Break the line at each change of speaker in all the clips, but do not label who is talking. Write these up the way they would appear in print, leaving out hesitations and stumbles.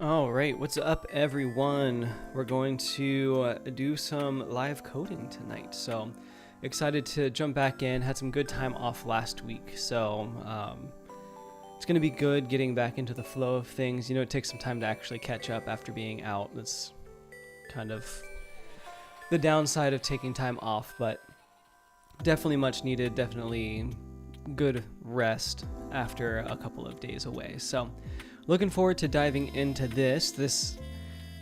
All right, what's up, everyone? We're going to do some live coding tonight. So excited to jump back in. Had some good time off last week, so it's going to be good getting back into the flow of things. You know, it takes some time to actually catch up after being out. That's kind of the downside of taking time off, but definitely much needed. Definitely good rest after a couple of days away. So looking forward to diving into this. This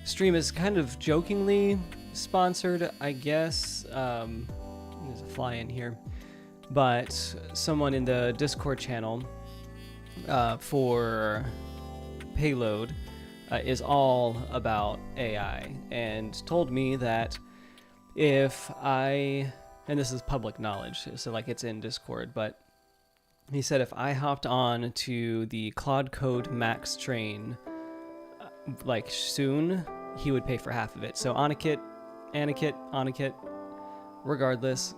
stream is kind of jokingly sponsored, I guess. There's a fly in here. But someone in the Discord channel for Payload is all about AI and told me that if I, and this is public knowledge, so like it's in Discord, but he said if I hopped on to the Claude Code Max train like soon, he would pay for half of it. So Anakit, regardless,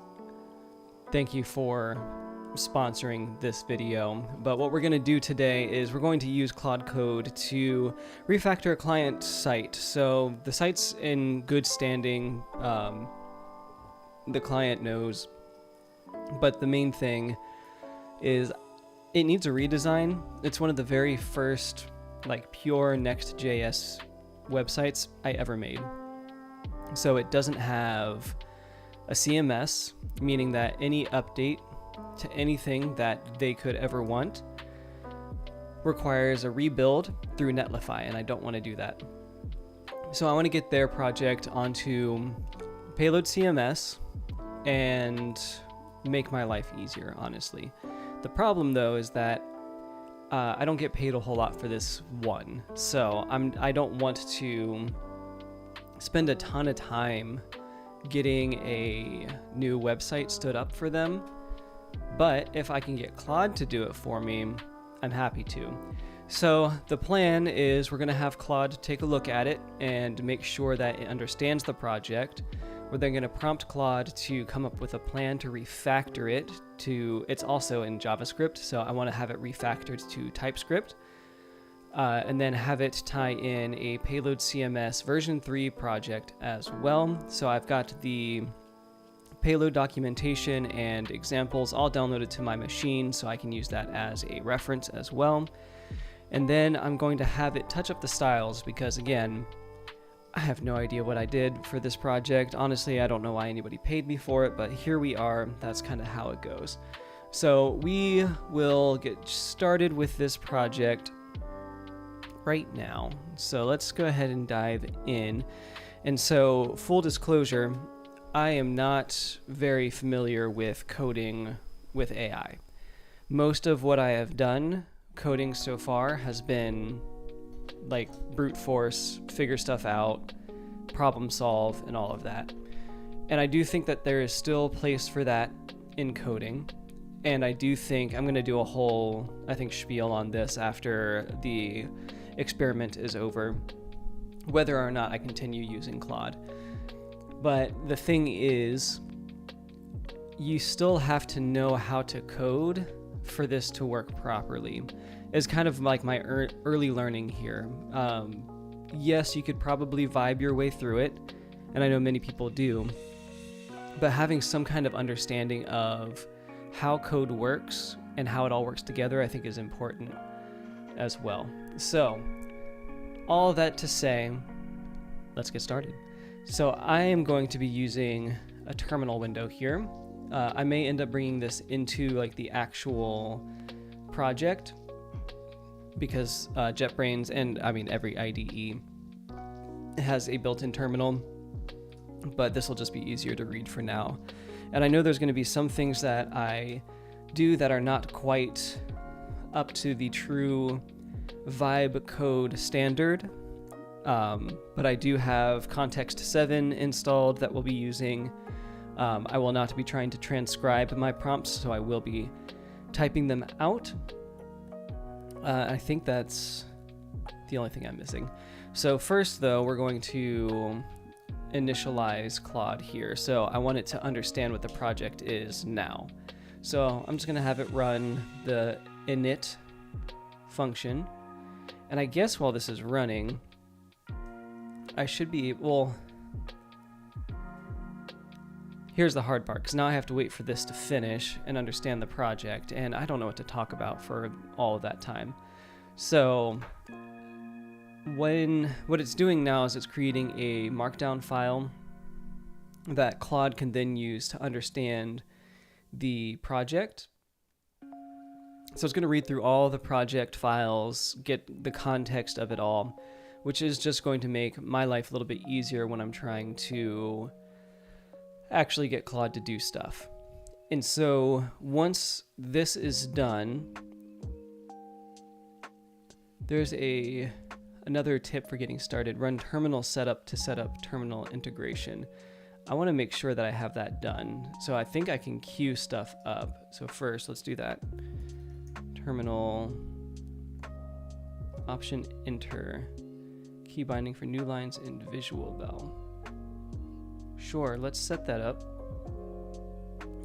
thank you for sponsoring this video. But what we're going to do today is we're going to use Claude Code to refactor a client site. So the site's in good standing, the client knows, but the main thing is it needs a redesign. It's one of the very first like pure Next.js websites I ever made. So it doesn't have a CMS, meaning that any update to anything that they could ever want requires a rebuild through Netlify, and I don't want to do that. So I want to get their project onto Payload CMS and make my life easier, honestly. The problem, though, is that I don't get paid a whole lot for this one, so I don't want to spend a ton of time getting a new website stood up for them. But if I can get Claude to do it for me, I'm happy to. So the plan is we're going to have Claude take a look at it and make sure that it understands the project. We're then going to prompt Claude to come up with a plan to refactor it to, it's also in JavaScript, so I want to have it refactored to TypeScript, and then have it tie in a Payload CMS version 3 project as well. So I've got the payload documentation and examples all downloaded to my machine, so I can use that as a reference as well. And then I'm going to have it touch up the styles because, again, I have no idea what I did for this project. Honestly, I don't know why anybody paid me for it, but here we are. That's kind of how it goes. So we will get started with this project right now. So let's go ahead and dive in. And so, full disclosure, I am not very familiar with coding with AI. Most of what I have done coding so far has been like brute force, figure stuff out, problem solve, and all of that. And I do think that there is still place for that in coding. And I do think I'm going to do a whole, spiel on this after the experiment is over, whether or not I continue using Claude. But the thing is, you still have to know how to code for this to work properly. Is kind of like my early learning here. Yes, you could probably vibe your way through it, and I know many people do, but having some kind of understanding of how code works and how it all works together, I think, is important as well. So, all that to say, let's get started. So I am going to be using a terminal window here. I may end up bringing this into like the actual project because JetBrains and every IDE has a built-in terminal, but this will just be easier to read for now. And I know there's going to be some things that I do that are not quite up to the true vibe code standard, but I do have Context 7 installed that we'll be using. I will not be trying to transcribe my prompts, so I will be typing them out. I think that's the only thing I'm missing. So first, though, we're going to initialize Claude here. So I want it to understand what the project is now. So I'm just going to have it run the init function. And I guess while this is running, I should be, well, here's the hard part, because now I have to wait for this to finish and understand the project, and I don't know what to talk about for all of that time. So what it's doing now is it's creating a markdown file that Claude can then use to understand the project. So it's going to read through all the project files, get the context of it all, which is just going to make my life a little bit easier when I'm trying to actually get Claude to do stuff. And so once this is done, there's another tip for getting started. Run terminal setup to set up terminal integration. I want to make sure that I have that done. So I think I can queue stuff up. So first, let's do that. Terminal option enter key binding for new lines in visual bell. Sure, let's set that up.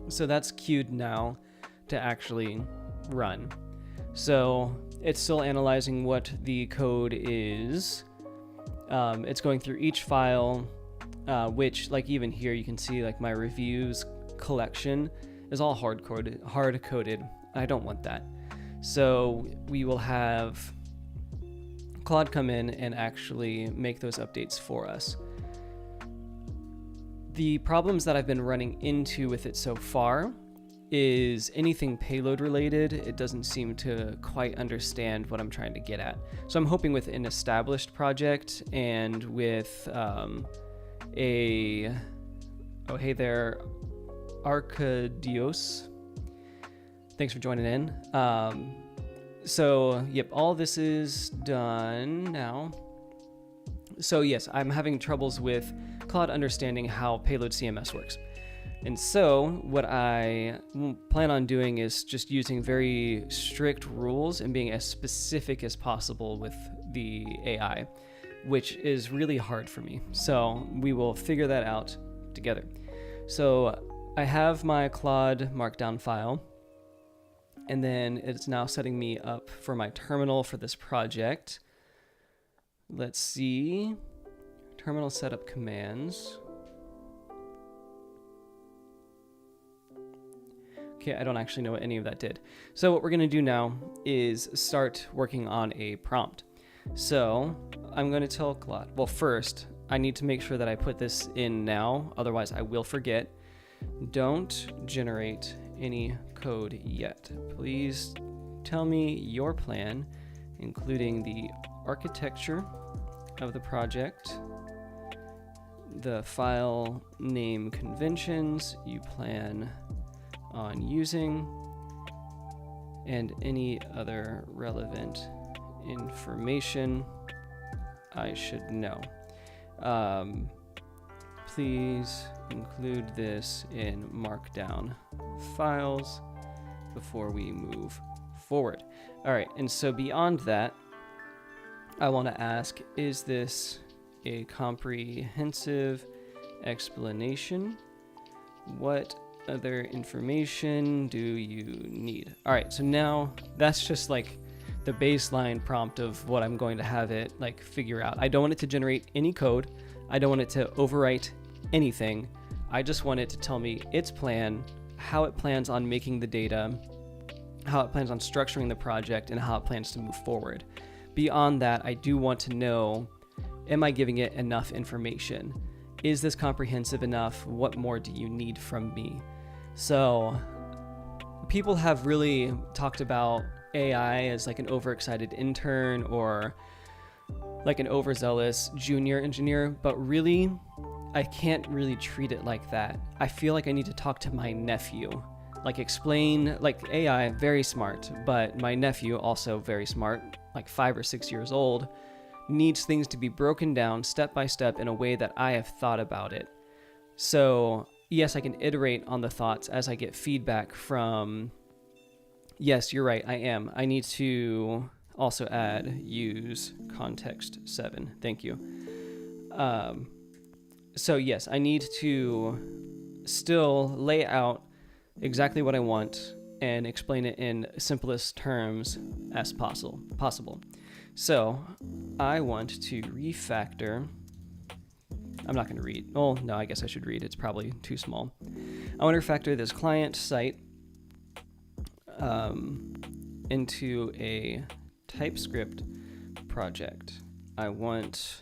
So that's queued now to actually run. So it's still analyzing what the code is. It's going through each file, which, like, even here you can see, like, my reviews collection is all hard coded. I don't want that. So we will have Claude come in and actually make those updates for us. The problems that I've been running into with it so far is anything payload related. It doesn't seem to quite understand what I'm trying to get at. So I'm hoping with an established project and with oh hey there, Arcadios. Thanks for joining in. So yep, all this is done now. So yes, I'm having troubles with Claude understanding how Payload CMS works. And so what I plan on doing is just using very strict rules and being as specific as possible with the AI, which is really hard for me. So we will figure that out together. So I have my Claude markdown file, and then it's now setting me up for my terminal for this project. Let's see, terminal setup commands. Okay, I don't actually know what any of that did. So what we're gonna do now is start working on a prompt. So I'm gonna tell Claude, well, first, I need to make sure that I put this in now, otherwise I will forget. Don't generate any code yet. Please tell me your plan, including the architecture of the project, the file name conventions you plan on using, and any other relevant information I should know. Please include this in markdown files before we move forward. All right, and so beyond that, I want to ask, is this a comprehensive explanation? What other information do you need? All right, so now that's just like the baseline prompt of what I'm going to have it like figure out. I don't want it to generate any code. I don't want it to overwrite anything. I just want it to tell me its plan, how it plans on making the data, how it plans on structuring the project, and how it plans to move forward. Beyond that, I do want to know, am I giving it enough information? Is this comprehensive enough? What more do you need from me? So people have really talked about AI as like an overexcited intern or like an overzealous junior engineer, but really, I can't really treat it like that. I feel like I need to talk to my nephew, like explain, like AI, very smart, but my nephew, also very smart, like 5 or 6 years old, needs things to be broken down step by step in a way that I have thought about it. So yes, I can iterate on the thoughts as I get feedback from, yes, you're right, I am. I need to also add use context 7. Thank you. So yes, I need to still lay out exactly what I want and explain it in simplest terms as possible. So I want to refactor I'm not going to read. Oh, no, I guess I should read. It's probably too small. I want to refactor this client site into a TypeScript project. I want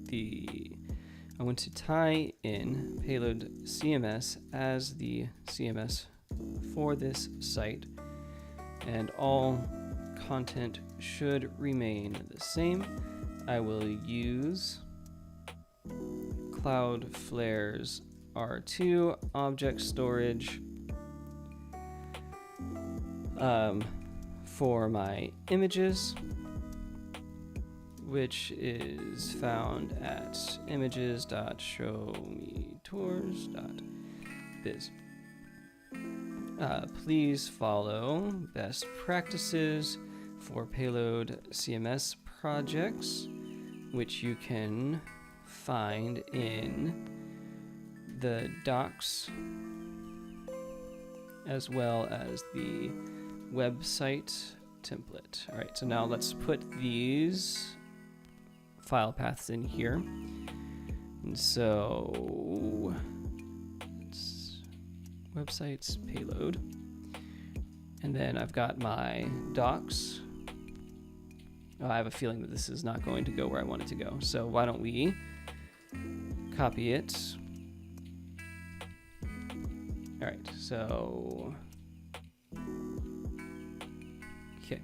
to tie in PayloadCMS as the CMS for this site, and all content should remain the same. I will use Cloudflare's R2 object storage for my images, which is found at images.showmetours.biz. Please follow best practices for Payload CMS projects, which you can find in the docs as well as the website template. All right, so now let's put these file paths in here. And so it's websites payload. And then I've got my docs. Oh, I have a feeling that this is not going to go where I want it to go. So why don't we copy it? All right, so, okay.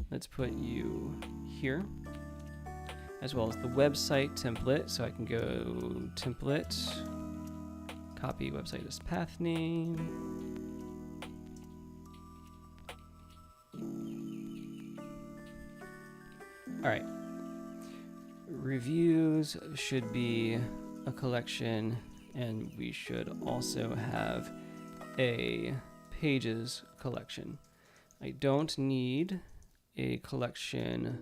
Let's put you here, as well as the website template. So I can go template, copy website as path name. All right. Reviews should be a collection, and we should also have a pages collection. I don't need a collection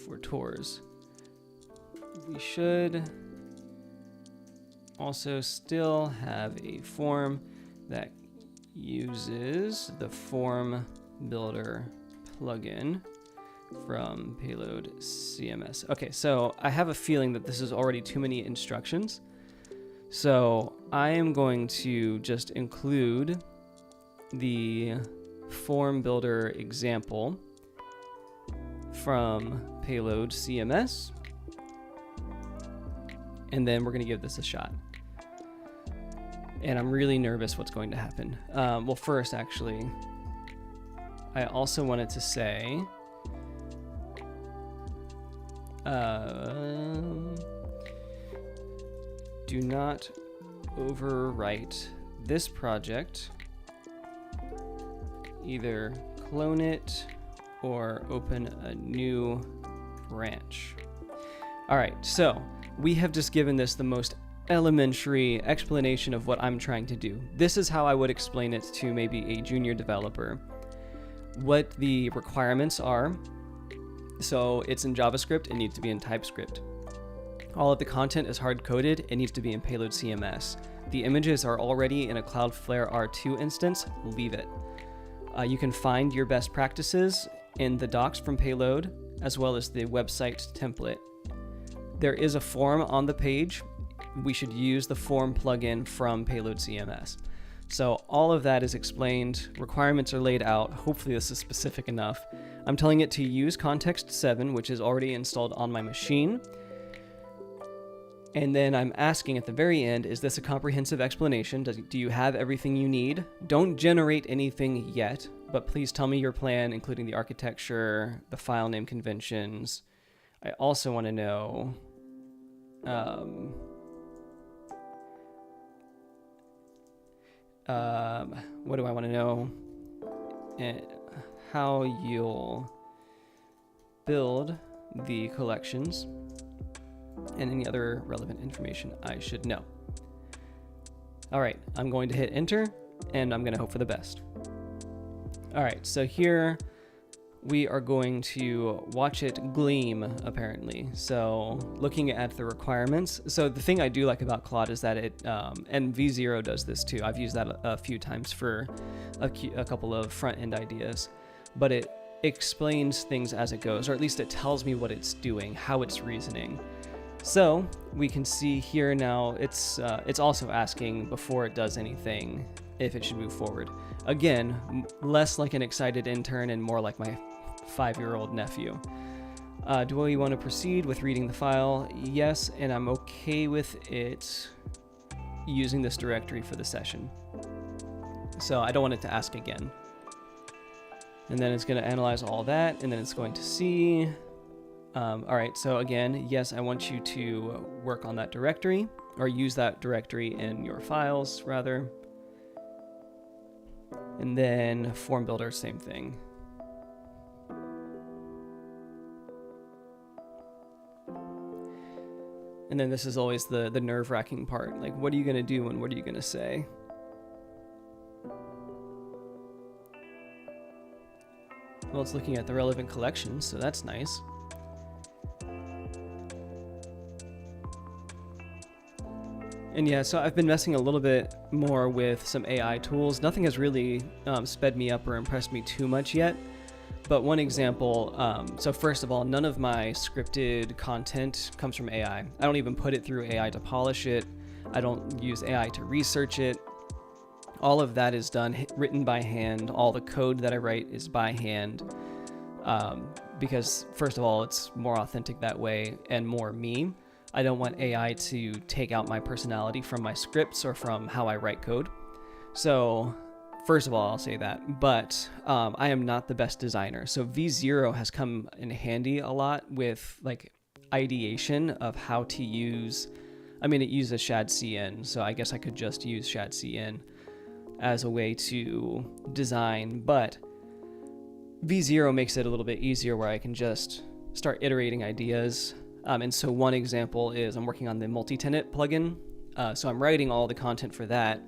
for tours. We should also still have a form that uses the form builder plugin from Payload CMS. Okay, so I have a feeling that this is already too many instructions. So I am going to just include the form builder example from Payload CMS, and then we're going to give this a shot. And I'm really nervous what's going to happen. Well, first, actually, I also wanted to say do not overwrite this project. Either clone it or open a new branch. All right, so we have just given this the most elementary explanation of what I'm trying to do. This is how I would explain it to maybe a junior developer. What the requirements are. So it's in JavaScript, it needs to be in TypeScript. All of the content is hard-coded, it needs to be in Payload CMS. The images are already in a Cloudflare R2 instance, leave it. You can find your best practices in the docs from Payload, as well as the website template. There is a form on the page. We should use the form plugin from Payload CMS. So all of that is explained, requirements are laid out. Hopefully this is specific enough. I'm telling it to use context 7, which is already installed on my machine. And then I'm asking at the very end, is this a comprehensive explanation? Do you have everything you need? Don't generate anything yet, but please tell me your plan, including the architecture, the file name conventions. I also want to know what do I want to know? How you'll build the collections and any other relevant information I should know. All right, I'm going to hit enter and I'm going to hope for the best. All right, so here we are going to watch it gleam, apparently. So looking at the requirements. So the thing I do like about Claude is that it, and V0 does this too. I've used that a few times for a couple of front-end ideas, but it explains things as it goes, or at least it tells me what it's doing, how it's reasoning. So we can see here now it's also asking before it does anything if it should move forward. Again, less like an excited intern and more like my 5-year-old nephew. Do we want to proceed with reading the file? Yes, and I'm okay with it using this directory for the session. So I don't want it to ask again. And then it's going to analyze all that, and then it's going to see. All right, so again, yes, I want you to work on that directory, or use that directory in your files, rather. And then form builder, same thing. And then this is always the nerve-wracking part. Like, what are you going to do and what are you going to say? Well, it's looking at the relevant collections, so that's nice. And yeah, so I've been messing a little bit more with some AI tools. Nothing has really sped me up or impressed me too much yet. But one example, so first of all, none of my scripted content comes from AI. I don't even put it through AI to polish it. I don't use AI to research it. All of that is done, written by hand. All the code that I write is by hand. Because first of all, it's more authentic that way and more me. I don't want AI to take out my personality from my scripts or from how I write code. So first of all, I'll say that, but I am not the best designer. So V0 has come in handy a lot with like ideation of how to use, I mean, it uses shadcn, so I guess I could just use shadcn as a way to design, but V0 makes it a little bit easier where I can just start iterating ideas. And so one example is I'm working on the multi-tenant plugin. So I'm writing all the content for that,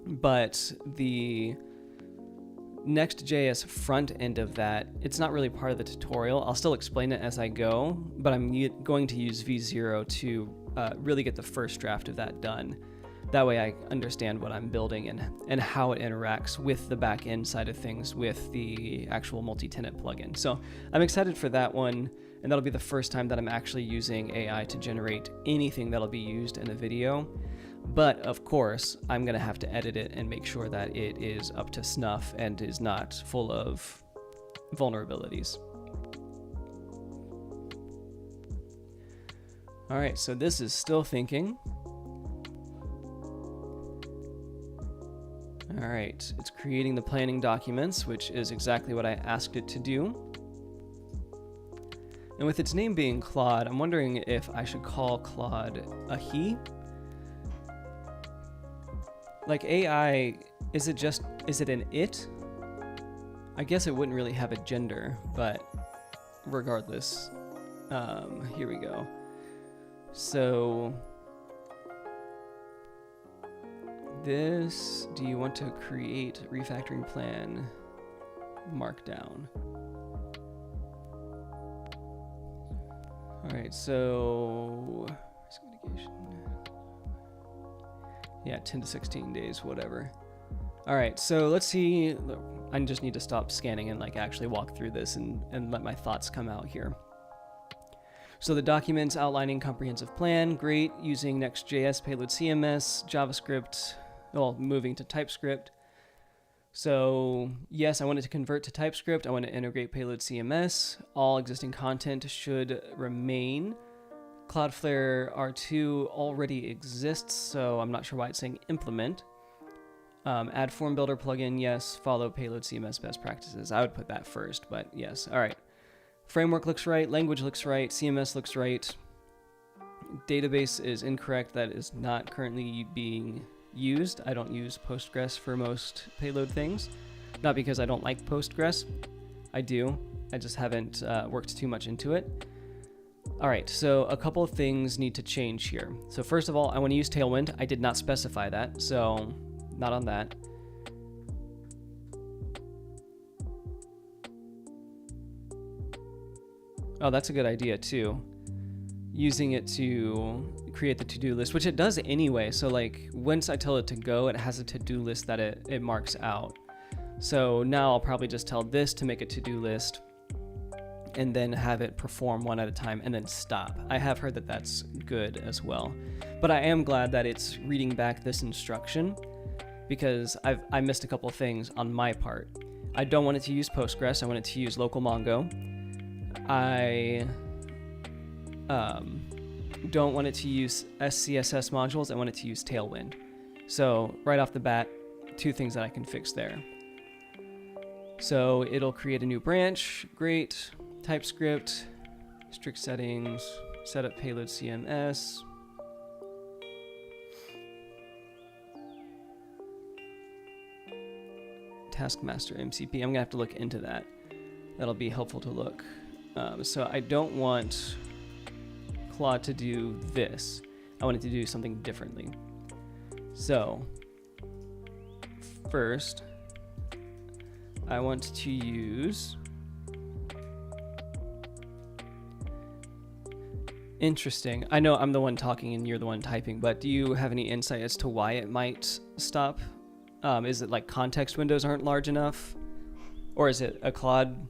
but the Next.js front end of that, it's not really part of the tutorial. I'll still explain it as I go, but I'm going to use V0 to really get the first draft of that done. That way I understand what I'm building and how it interacts with the back end side of things with the actual multi-tenant plugin. So I'm excited for that one, and that'll be the first time that I'm actually using AI to generate anything that'll be used in a video. But of course, I'm gonna have to edit it and make sure that it is up to snuff and is not full of vulnerabilities. All right, so this is still thinking. All right, it's creating the planning documents, which is exactly what I asked it to do. And with its name being Claude, I'm wondering if I should call Claude a he. Like AI, is it an it? I guess it wouldn't really have a gender, but regardless, here we go. So this, do you want to create refactoring plan markdown? All right, so risk mitigation. Yeah, 10 to 16 days, whatever. All right, so let's see. I just need to stop scanning and like actually walk through this and let my thoughts come out here. So the documents outlining comprehensive plan, great, using Next.js, Payload CMS, JavaScript, well, moving to TypeScript. So yes, I wanted to convert to TypeScript. I want to integrate Payload CMS. All existing content should remain. Cloudflare R2 already exists, so I'm not sure why it's saying implement. Add form builder plugin, yes. Follow Payload CMS best practices. I would put that first, but yes. All right. Framework looks right. Language looks right. CMS looks right. Database is incorrect. That is not currently being used. I don't use Postgres for most payload things. Not because I don't like Postgres. I do. I just haven't worked too much into it. All right, so a couple of things need to change here. So first of all, I want to use Tailwind. I did not specify that, so not on that. Oh, that's a good idea too. Using it to create the to-do list, which it does anyway. So like once I tell it to go, it has a to-do list that it marks out. So now I'll probably just tell this to make a to-do list. and then have it perform one at a time and then stop. I have heard that that's good as well. But I am glad that it's reading back this instruction, because I missed a couple of things on my part. I don't want it to use Postgres. I want it to use local Mongo. I don't want it to use SCSS modules. I want it to use Tailwind. So right off the bat, 2 things that I can fix there. So it'll create a new branch. Great. TypeScript, strict settings, set up Payload CMS. Taskmaster MCP. I'm gonna have to look into that. That'll be helpful to look. So I don't want Claude to do this. I want it to do something differently. So first, I want to use. Interesting. I know I'm the one talking and you're the one typing, but do you have any insight as to why it might stop? Is it like context windows aren't large enough? Or is it a Claude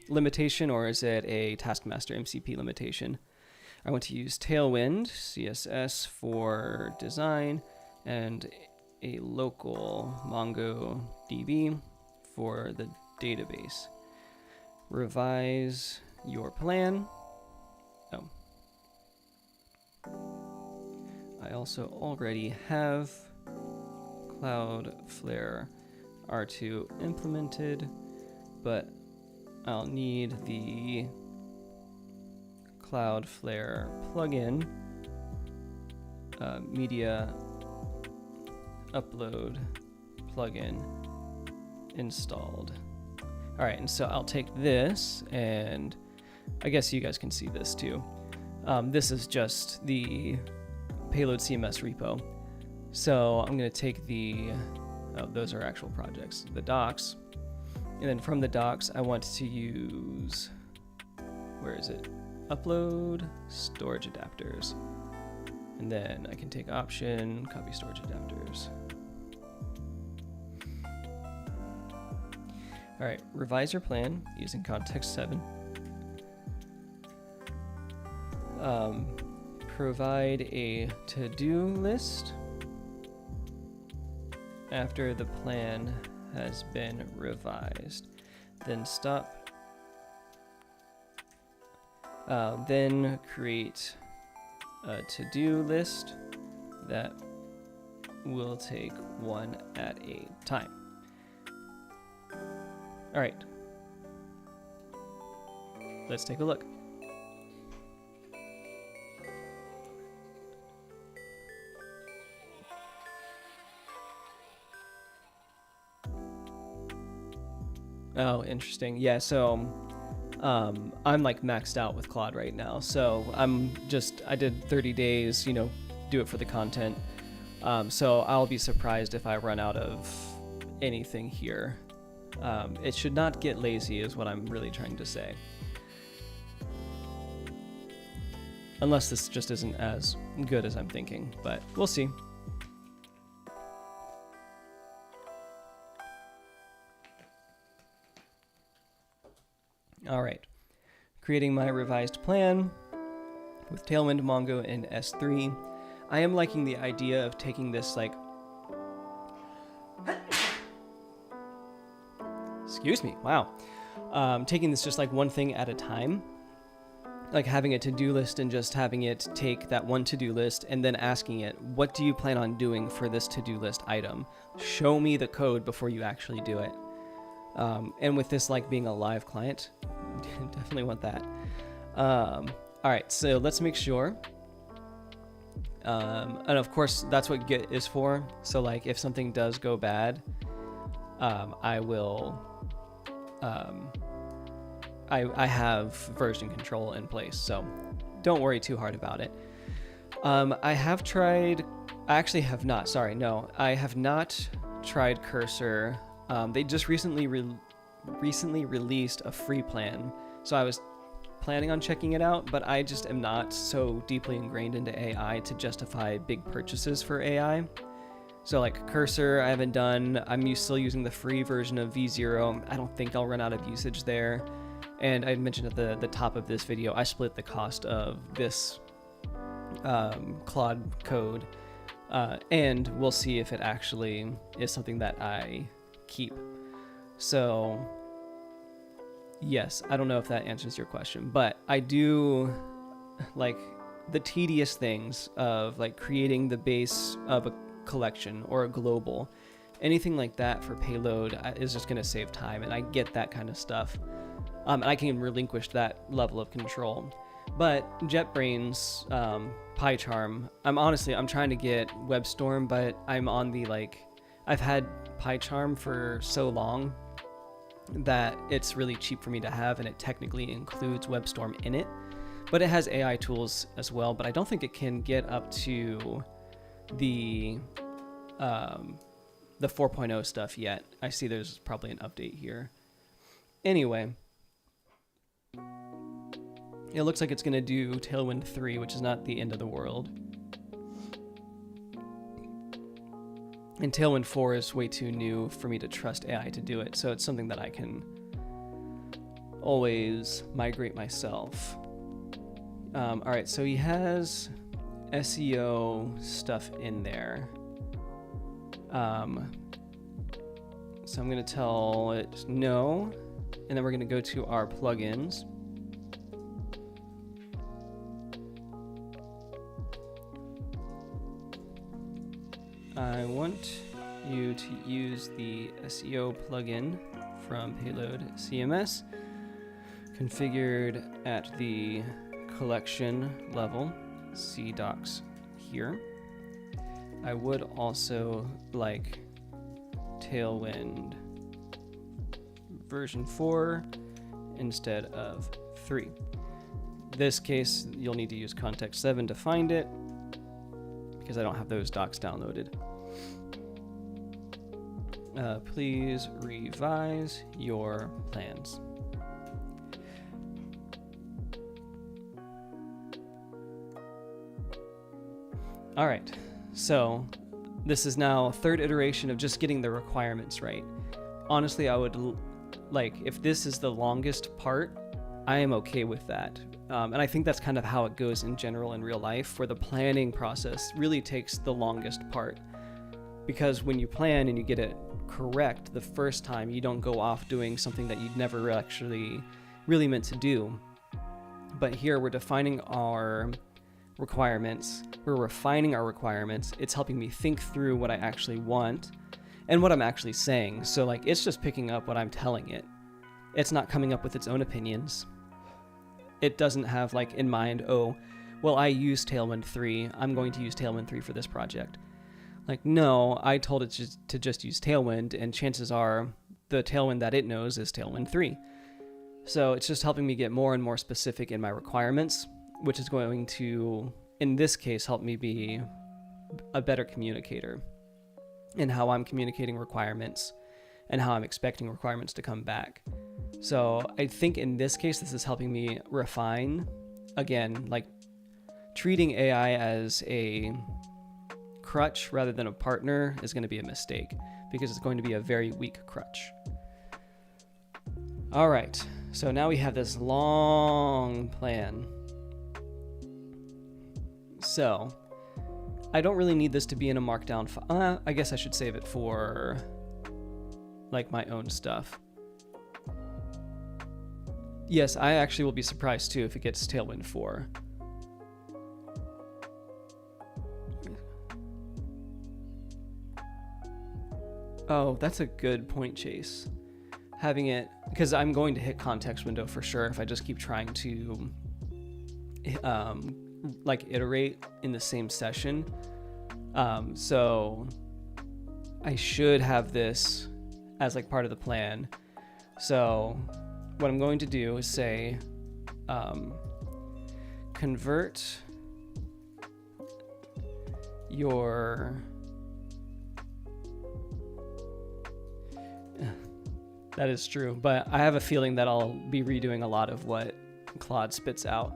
limitation, or is it a Taskmaster MCP limitation? I want to use Tailwind CSS for design and a local MongoDB for the database. Revise your plan. Oh. I also already have Cloudflare R2 implemented, but I'll need the Cloudflare plugin, media upload plugin installed. All right, and so I'll take this, and I guess you guys can see this too. This is just the Payload CMS repo. So I'm going to take those are actual projects, the docs. And then from the docs, I want to use, where is it? Upload storage adapters. And then I can take option, copy storage adapters. All right, revise your plan using context 7. Provide a to-do list after the plan has been revised. Then stop. Then create a to-do list that will take one at a time. All right. Let's take a look. Oh, interesting. Yeah, so I'm like maxed out with Claude right now. So I did 30 days, do it for the content. So I'll be surprised if I run out of anything here. It should not get lazy is what I'm really trying to say. Unless this just isn't as good as I'm thinking, but we'll see. All right, creating my revised plan with Tailwind, Mongo, and S3. I am liking the idea of taking this excuse me, wow. Taking this just like one thing at a time, like having a to-do list and just having it take that one to-do list and then asking it, what do you plan on doing for this to-do list item? Show me the code before you actually do it. And with this being a live client, definitely want that. All right, so let's make sure. And of course, that's what Git is for. So if something does go bad, I will. I have version control in place, so don't worry too hard about it. I have tried. I actually have not. Sorry, no, I have not tried Cursor. They just recently released a free plan, so I was planning on checking it out, but I just am not so deeply ingrained into AI to justify big purchases for AI. So Cursor, I haven't done. I'm still using the free version of V0. I don't think I'll run out of usage there. And I mentioned at the top of this video, I split the cost of this Claude Code, and we'll see if it actually is something that I keep. So yes, I don't know if that answers your question, but I do like the tedious things of like creating the base of a collection or a global. Anything like that for payload is just going to save time, and I get that kind of stuff. And I can relinquish that level of control. But JetBrains, PyCharm, I'm trying to get WebStorm, but I'm on the I've had PyCharm for so long that it's really cheap for me to have, and it technically includes WebStorm in it. But it has AI tools as well, but I don't think it can get up to the 4.0 stuff yet. I see there's probably an update here. Anyway, it looks like it's going to do Tailwind 3, which is not the end of the world. And Tailwind 4 is way too new for me to trust AI to do it, so it's something that I can always migrate myself. All right, so he has SEO stuff in there. So I'm going to tell it no, and then we're going to go to our plugins. I want you to use the SEO plugin from Payload CMS, configured at the collection level, cdocs here. I would also like Tailwind version 4 instead of 3. This case, you'll need to use context 7 to find it, because I don't have those docs downloaded. Please revise your plans. All right, so this is now a third iteration of just getting the requirements right. Honestly, I would if this is the longest part, I am okay with that. And I think that's kind of how it goes in general in real life, where the planning process really takes the longest part. Because when you plan and you get it correct the first time, you don't go off doing something that you'd never actually really meant to do. But here we're defining our requirements, we're refining our requirements, it's helping me think through what I actually want and what I'm actually saying. So it's just picking up what I'm telling it. It's not coming up with its own opinions. It doesn't have in mind, oh, well, I use Tailwind 3, I'm going to use Tailwind 3 for this project. No, I told it to just use Tailwind, and chances are the Tailwind that it knows is Tailwind 3. So it's just helping me get more and more specific in my requirements, which is going to, in this case, help me be a better communicator in how I'm communicating requirements and how I'm expecting requirements to come back. So I think in this case, this is helping me refine. Again, treating AI as a crutch rather than a partner is going to be a mistake, because it's going to be a very weak crutch. All right, so now we have this long plan. So I don't really need this to be in a markdown file. I guess I should save it for my own stuff. Yes, I actually will be surprised too if it gets Tailwind 4. Oh, that's a good point, Chase. Having it, because I'm going to hit context window for sure if I just keep trying to iterate in the same session. So I should have this as part of the plan. So what I'm going to do is say convert your that is true, but I have a feeling that I'll be redoing a lot of what Claude spits out.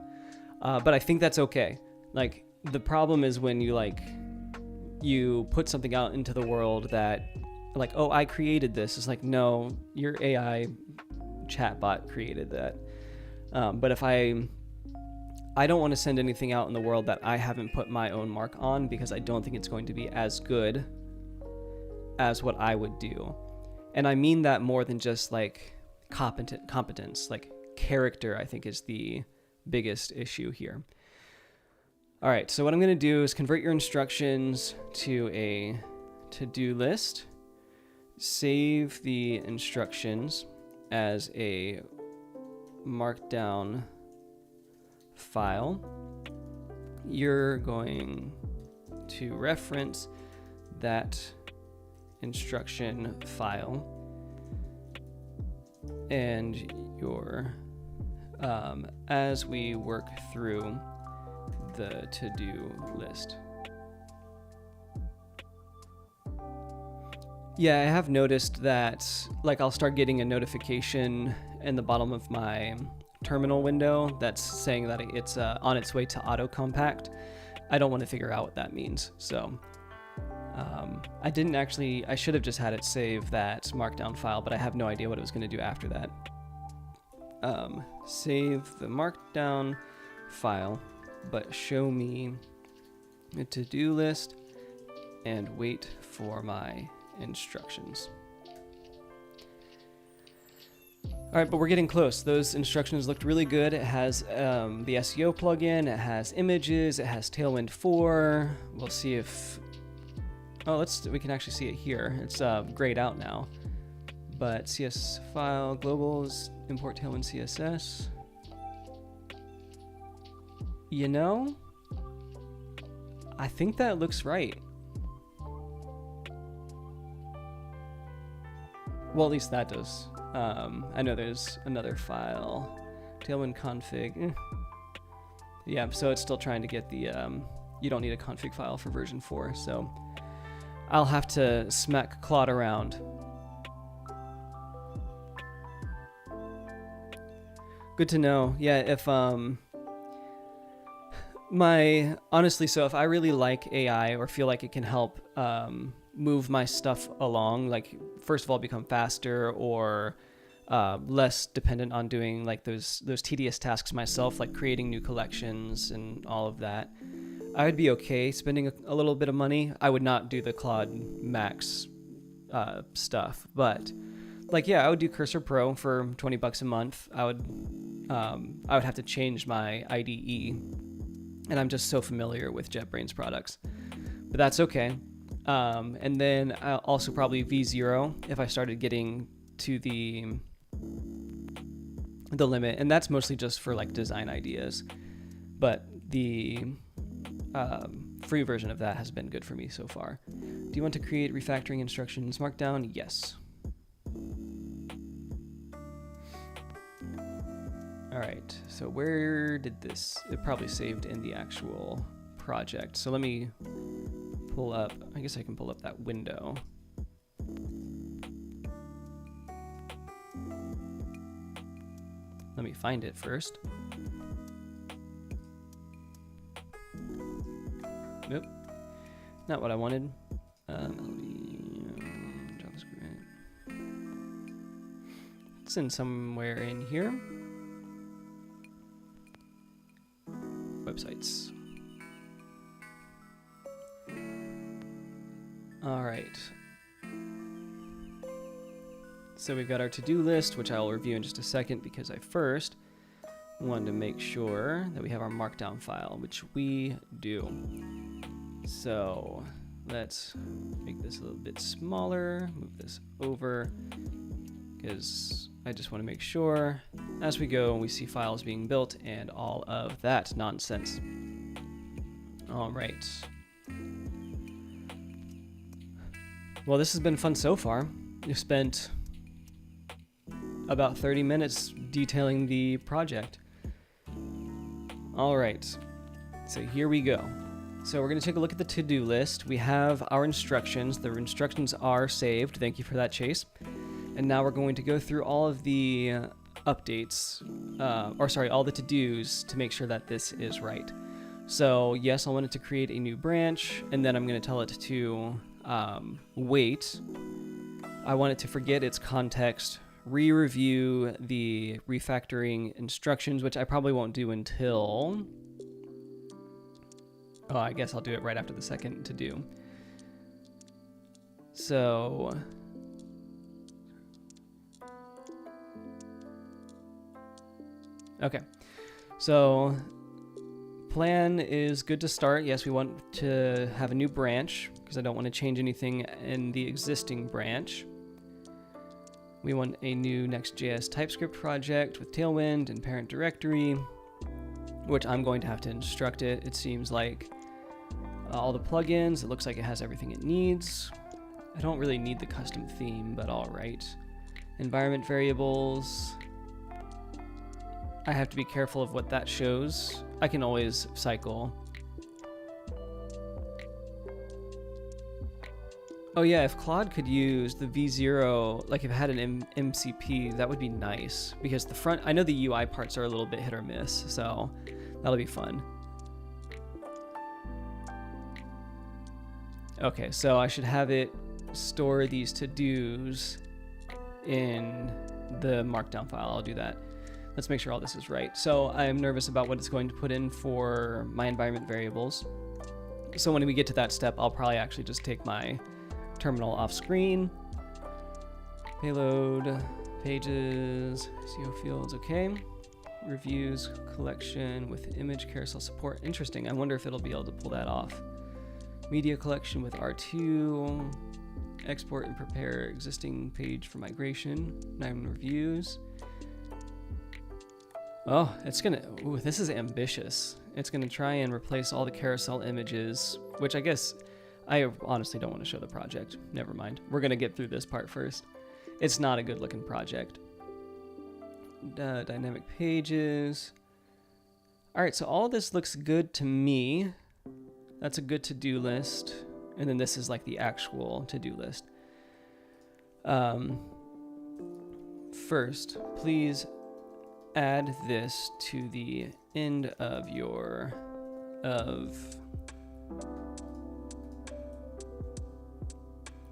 But I think that's okay. The problem is when you put something out into the world that oh, I created this. It's no, your AI chatbot created that. But if I don't want to send anything out in the world that I haven't put my own mark on, because I don't think it's going to be as good as what I would do. And I mean that more than just like competence, like character, I think is the biggest issue here. All right, so what I'm going to do is convert your instructions to a to-do list, save the instructions as a markdown file. You're going to reference that instruction file and as we work through the to-do list. Yeah, I have noticed that like I'll start getting a notification in the bottom of my terminal window that's saying that it's on its way to auto compact. I don't want to figure out what that means. So I should have just had it save that markdown file, but I have no idea what it was going to do after that. Save the markdown file, but show me a to-do list and wait for my instructions. All right, but we're getting close. Those instructions looked really good. It has the SEO plugin, it has images, it has Tailwind 4. We'll see if, we can actually see it here. It's grayed out now. But CS file, globals, import Tailwind CSS. You know, I think that looks right. Well, at least that does. I know there's another file, Tailwind config. Yeah, so it's still trying to get the, you don't need a config file for version 4, so I'll have to smack Claude around. Good to know. Yeah, if, honestly, so if I really like AI or feel like it can help, move my stuff along, like first of all become faster or less dependent on doing like those tedious tasks myself, like creating new collections and all of that, I would be okay spending a little bit of money. I would not do the Claude Max stuff, but like, yeah, I would do Cursor Pro for $20 a month. I would have to change my IDE, and I'm just so familiar with JetBrains products, but that's okay. And then I'll also probably V0 if I started getting to the limit, and that's mostly just for like design ideas, but the free version of that has been good for me so far. Do you want to create refactoring instructions markdown? Yes. All right, so where did this, it probably saved in the actual project. So let me pull up, I guess I can pull up that window. Let me find it first. Nope, not what I wanted. JavaScript. It's in somewhere in here. Websites. All right. So we've got our to-do list, which I'll review in just a second because I first wanted to make sure that we have our markdown file, which we do. So let's make this a little bit smaller, move this over, because I just want to make sure as we go we see files being built and all of that nonsense. All right. Well, this has been fun so far. We've spent about 30 minutes detailing the project. All right, so here we go. So we're going to take a look at the to-do list. We have our instructions. The instructions are saved. Thank you for that, Chase. And now we're going to go through all of the updates, all the to-dos to make sure that this is right. So yes, I wanted to create a new branch, and then I'm going to tell it to wait. I want it to forget its context re-review the refactoring instructions, which I probably won't do until... Oh, I guess I'll do it right after the second to do. So... Okay. So... plan is good to start. Yes, we want to have a new branch because I don't want to change anything in the existing branch. We want a new Next.js TypeScript project with Tailwind and parent directory, which I'm going to have to instruct it. It seems like all the plugins, it looks like it has everything it needs. I don't really need the custom theme, but all right. Environment variables. I have to be careful of what that shows. I can always cycle. Oh yeah, if Claude could use the V0, like if it had an MCP, that would be nice. Because the front, I know the UI parts are a little bit hit or miss, so that'll be fun. Okay, so I should have it store these to-dos in the markdown file. I'll do that. Let's make sure all this is right. So I'm nervous about what it's going to put in for my environment variables. So when we get to that step, I'll probably actually just take my terminal off screen. Payload, pages, SEO fields, okay. Reviews, collection with image carousel support. Interesting. I wonder if it'll be able to pull that off. Media collection with R2. Export and prepare existing page for migration. 9 reviews. Oh, it's gonna, ooh, this is ambitious. It's gonna try and replace all the carousel images, which I guess, I honestly don't want to show the project. Never mind. We're gonna get through this part first. It's not a good looking project. Dynamic pages. All right, so all this looks good to me. That's a good to-do list. And then this is like the actual to-do list. First, please add this to the end of your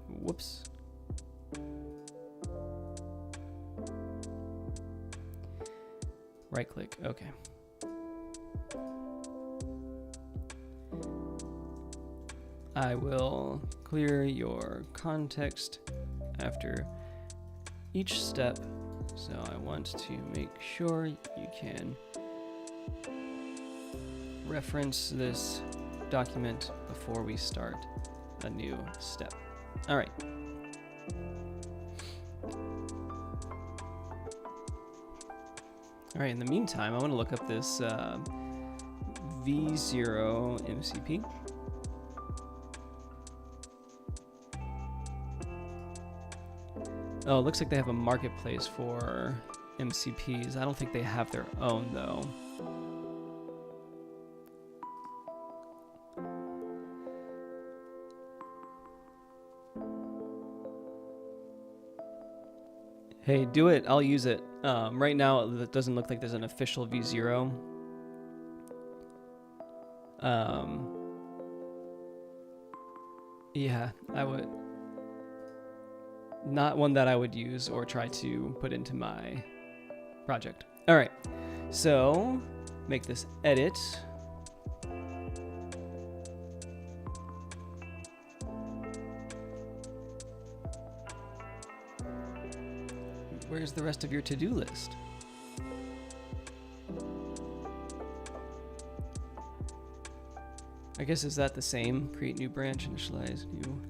whoops. Right click, okay. I will clear your context after each step. So I want to make sure you can reference this document before we start a new step. All right. All right, in the meantime, I want to look up this V0 MCP. Oh, it looks like they have a marketplace for MCPs. I don't think they have their own, though. Hey, do it. I'll use it. Right now, it doesn't look like there's an official V0. Yeah, I would. Not one that I would use or try to put into my project. All right, so make this edit. Where's the rest of your to-do list? I guess, is that the same? Create new branch, initialize new,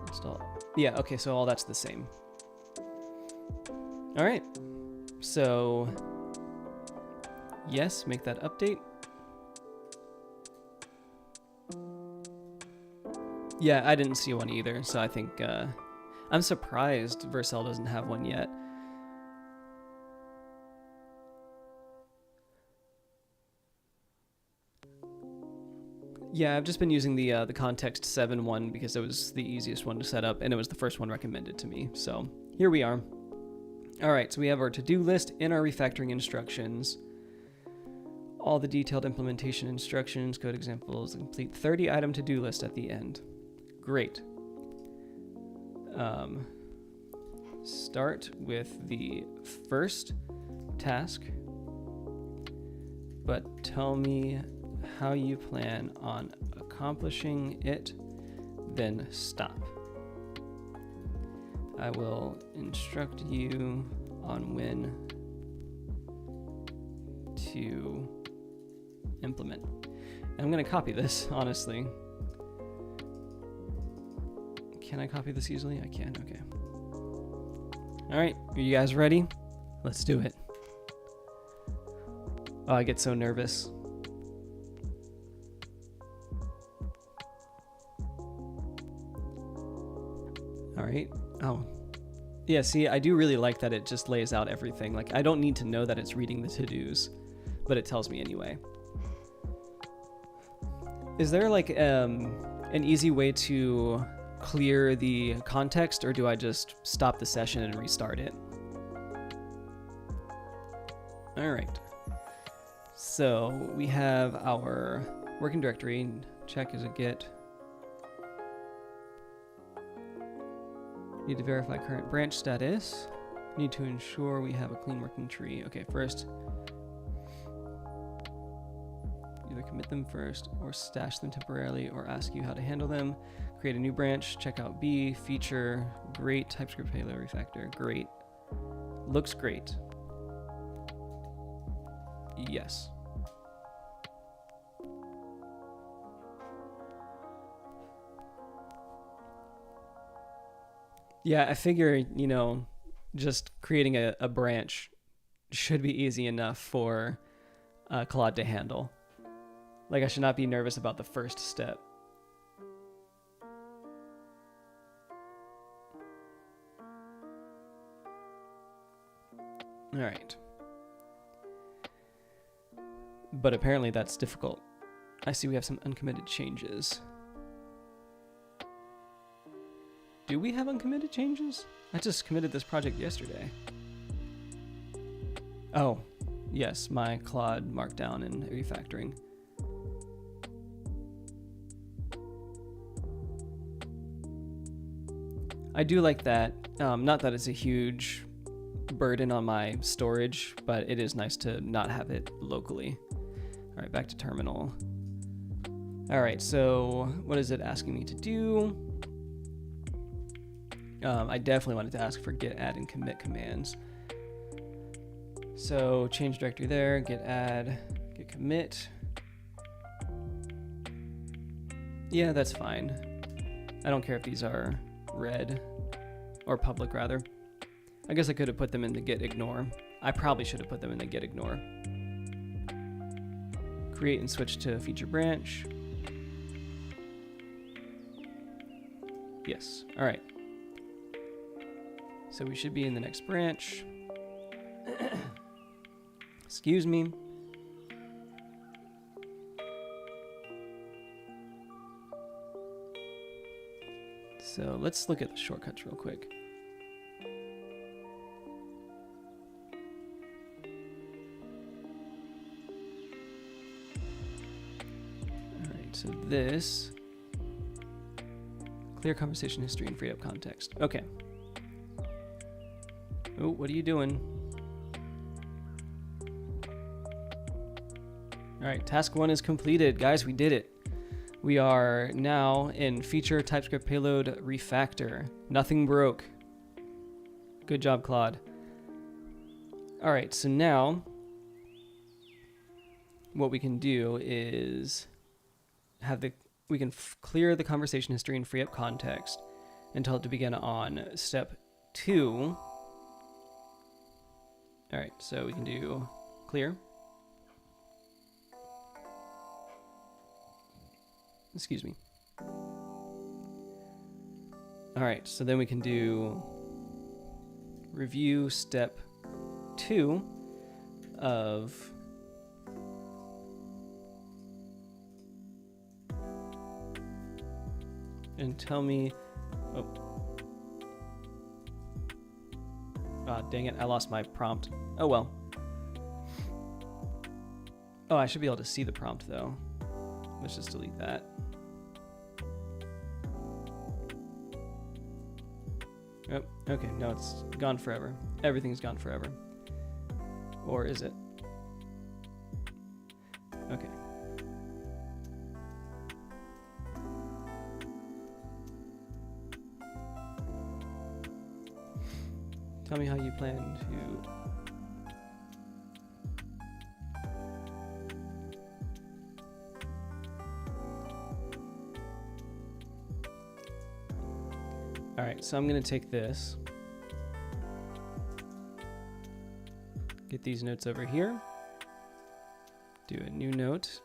install. Yeah, okay, so all that's the same. All right, so yes, make that update. Yeah, I didn't see one either, so I think I'm surprised Vercel doesn't have one yet. Yeah, I've just been using the context 7 one because it was the easiest one to set up, and it was the first one recommended to me. So here we are. All right, so we have our to-do list and our refactoring instructions. All the detailed implementation instructions, code examples, complete 30-item to-do list at the end. Great. start with the first task, but tell me how you plan on accomplishing it, then stop. I will instruct you on when to implement. And I'm going to copy this, honestly. Can I copy this easily? I can, okay. All right, are you guys ready? Let's do it. Oh, I get so nervous. All right. Oh. Yeah, see, I do really like that it just lays out everything. Like, I don't need to know that it's reading the to-dos, but it tells me anyway. Is there like an easy way to clear the context, or do I just stop the session and restart it? All right. So we have our working directory. Check is a git. Need to verify current branch status. Need to ensure we have a clean working tree. Okay, first, either commit them first or stash them temporarily or ask you how to handle them. Create a new branch, check out B, feature, great, TypeScript payload refactor, great. Looks great. Yes. Yeah, I figure, you know, just creating a branch should be easy enough for Claude to handle. Like, I should not be nervous about the first step. All right. But apparently that's difficult. I see we have some uncommitted changes. Do we have uncommitted changes? I just committed this project yesterday. Oh, yes, my Claude Markdown and refactoring. I do like that. Not that it's a huge burden on my storage, but it is nice to not have it locally. All right, back to terminal. All right, so what is it asking me to do? I definitely wanted to ask for git add and commit commands. So change directory there, git add, git commit. Yeah, that's fine. I don't care if these are red or public rather. I guess I could have put them in the git ignore. I probably should have put them in the git ignore. Create and switch to feature branch. Yes, all right. So we should be in the next branch. Excuse me. So let's look at the shortcuts real quick. All right, so this, clear conversation history and free up context. Okay. Oh, what are you doing? All right, task 1 is completed. Guys, we did it. We are now in feature TypeScript payload refactor. Nothing broke. Good job, Claude. All right, so now what we can do is we can clear the conversation history and free up context and tell it to begin on step 2. All right, so we can do clear. Excuse me. All right, so then we can do review step 2 of and tell me, oh. Ah, dang it, I lost my prompt. Oh well. Oh, I should be able to see the prompt though. Let's just delete that. Oh, okay, no, it's gone forever. Everything's gone forever. Or is it? Okay. Tell me how you plan to... All right, so I'm gonna take this, get these notes over here, do a new note,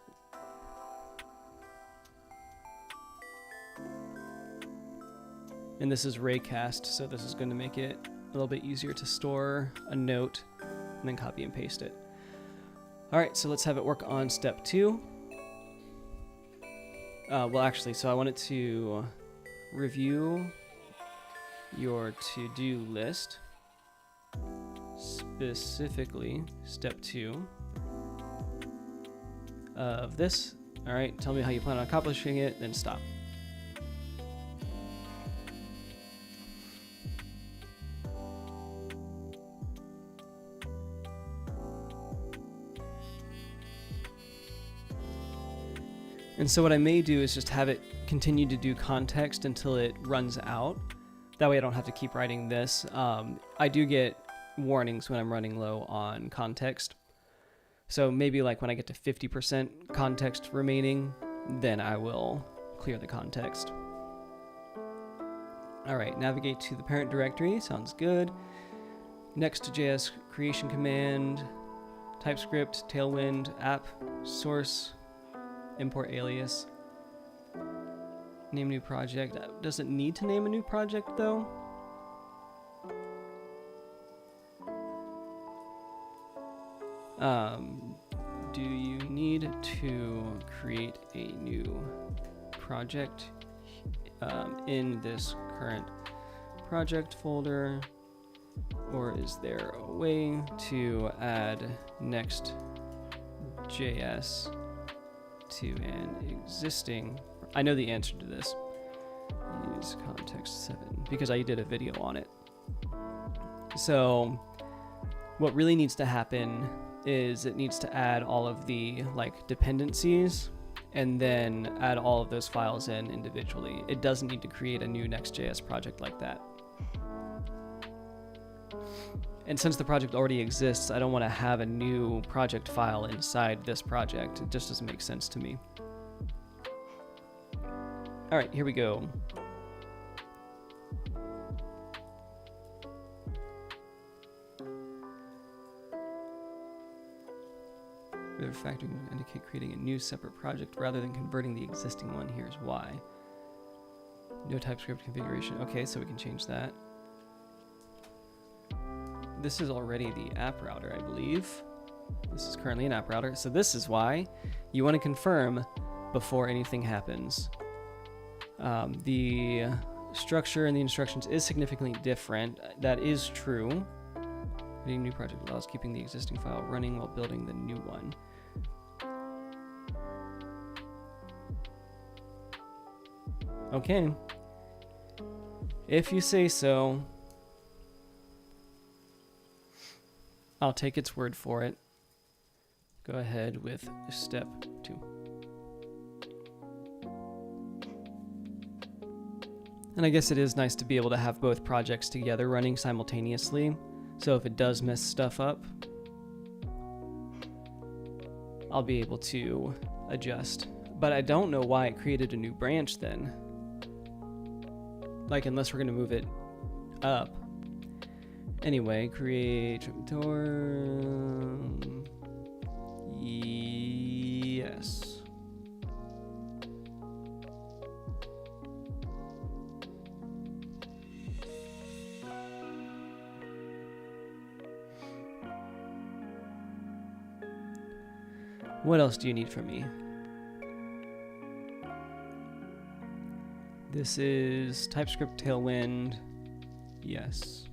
and this is raycast, so this is gonna make it a little bit easier to store a note and then copy and paste it. All right, so let's have it work on step 2. Well, actually, so I wanted to review your to-do list, specifically step 2 of this. All right, tell me how you plan on accomplishing it, then stop. And so what I may do is just have it continue to do context until it runs out. That way I don't have to keep writing this. I do get warnings when I'm running low on context. So maybe like when I get to 50% context remaining, then I will clear the context. All right, navigate to the parent directory, sounds good. Next.js creation command, TypeScript, Tailwind, app, source, import alias. Name new project. Does it need to name a new project though? Do you need to create a new project in this current project folder, or is there a way to add Next.js to an existing... I know the answer to this. Use context 7 because I did a video on it. So what really needs to happen is it needs to add all of the like dependencies and then add all of those files in individually. It doesn't need to create a new Next.js project like that. And since the project already exists, I don't want to have a new project file inside this project. It just doesn't make sense to me. All right, here we go. Refactoring will indicate creating a new separate project rather than converting the existing one. Here's why. No TypeScript configuration. Okay, so we can change that. This is already the app router, I believe. This is currently an app router. So this is why you want to confirm before anything happens. The structure and the instructions is significantly different. That is true. Creating a new project allows keeping the existing file running while building the new one. Okay. If you say so, I'll take its word for it. Go ahead with step 2. And I guess it is nice to be able to have both projects together running simultaneously. So if it does mess stuff up, I'll be able to adjust. But I don't know why it created a new branch then. Like, unless we're going to move it up. Anyway, create door. Yes. What else do you need from me? This is TypeScript Tailwind. Yes.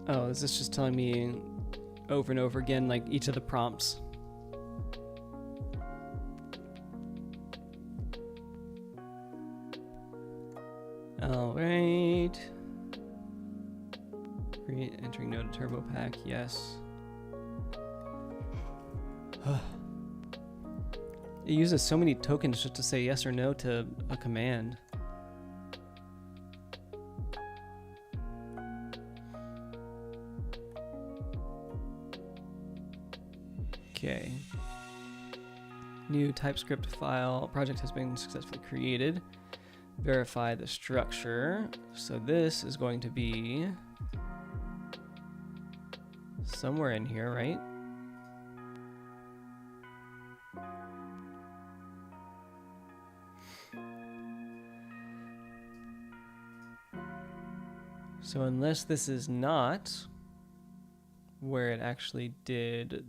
Oh, is this just telling me over and over again, like each of the prompts? All right. Entering node turbo pack, yes. It uses so many tokens just to say yes or no to a command. Okay. New TypeScript file project has been successfully created. Verify the structure. So this is going to be somewhere in here, right? So unless this is not where it actually did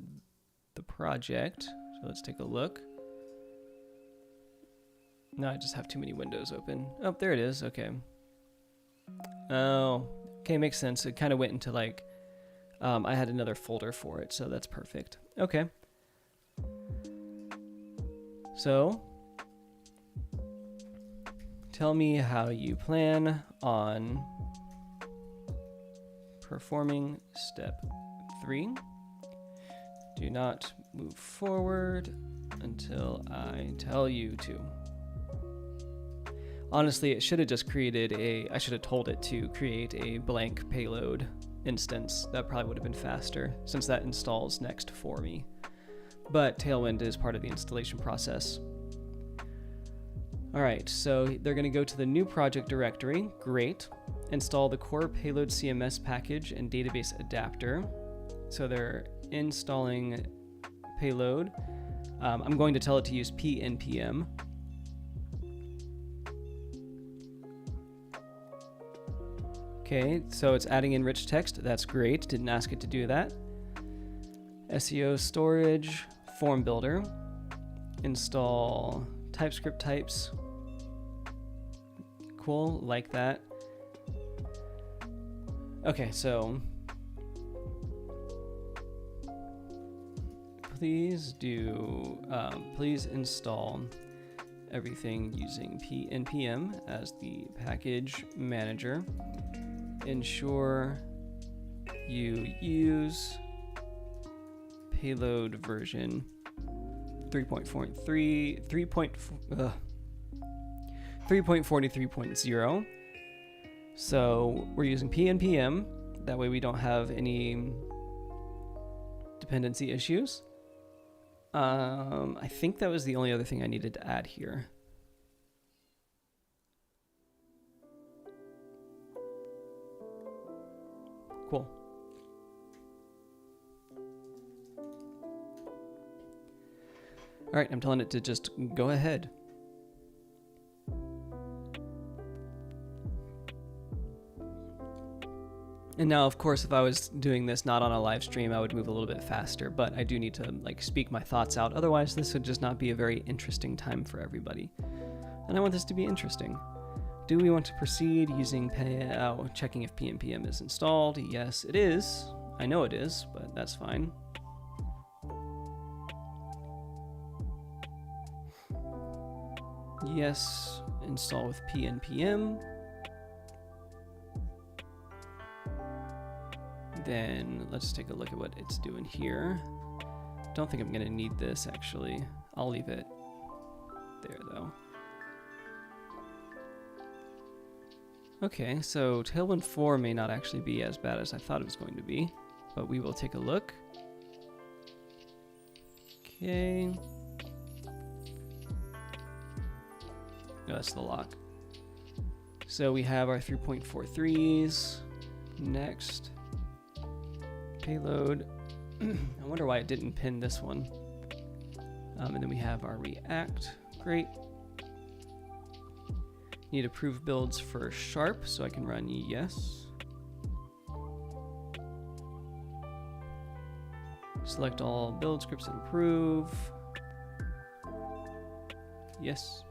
the project, so let's take a look. No, I just have too many windows open. Oh, there it is. Okay. Oh, okay, makes sense. It kind of went into like, I had another folder for it, so that's perfect. Okay. So, tell me how you plan on performing step 3. Do not move forward until I tell you to. Honestly, it should have just created I should have told it to create a blank payload instance. That probably would have been faster, since that installs Next for me. But Tailwind is part of the installation process. All right, so they're going to go to the new project directory. Great. Install the core Payload CMS package and database adapter. So they're installing Payload. I'm going to tell it to use PNPM. Okay, so it's adding in rich text. That's great. Didn't ask it to do that. SEO storage, form builder. Install TypeScript types. Cool, like that. Okay, so please install everything using PNPM as the package manager. Ensure you use payload version 3.43.0. So we're using PNPM. That way we don't have any dependency issues. I think that was the only other thing I needed to add here. Cool. All right, I'm telling it to just go ahead. And now, of course, if I was doing this not on a live stream, I would move a little bit faster, but I do need to like speak my thoughts out. Otherwise, this would just not be a very interesting time for everybody. And I want this to be interesting. Do we want to proceed using checking if PNPM is installed? Yes, it is. I know it is, but that's fine. Yes, install with PNPM. Then let's take a look at what it's doing here. Don't think I'm gonna need this actually. I'll leave it there though. Okay, so Tailwind 4 may not actually be as bad as I thought it was going to be, but we will take a look. Okay. No, that's the lock. So we have our 3.43s. Next. Payload. I wonder why it didn't pin this one. And then we have our React. Great. Need approved builds for Sharp, so I can run yes. Select all build scripts and approve. Yes.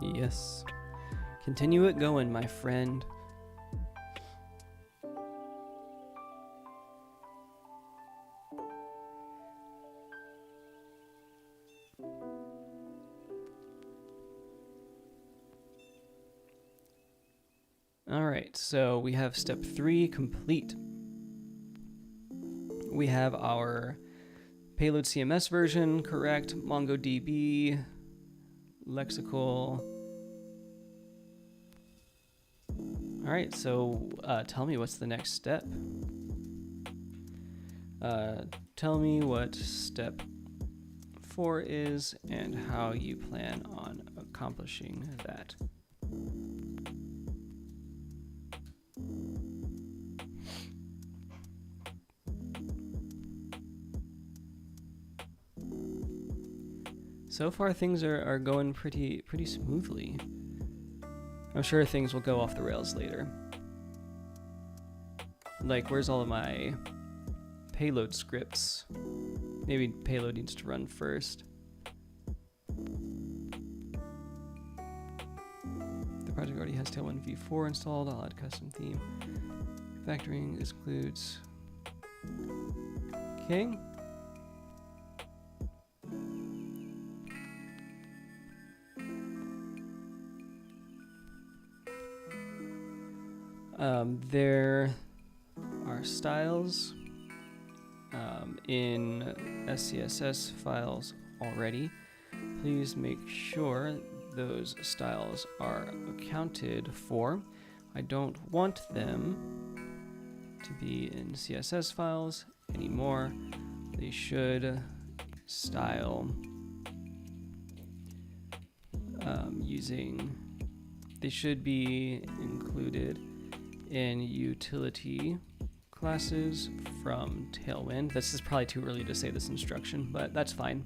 Yes. Continue it going, my friend. All right, so we have step 3 complete. We have our Payload CMS version correct, MongoDB, lexical. All right, so tell me what's the next step. Tell me what step 4 is and how you plan on accomplishing that. So far things are going pretty smoothly. I'm sure things will go off the rails later. Like, where's all of my payload scripts? Maybe payload needs to run first. The project already has Tailwind v4 installed. I'll add custom theme. Refactoring includes. Okay. There are styles in SCSS files already. Please make sure those styles are accounted for. I don't want them to be in CSS files anymore. They should style they should be included in utility classes from Tailwind. This is probably too early to say this instruction, but that's fine.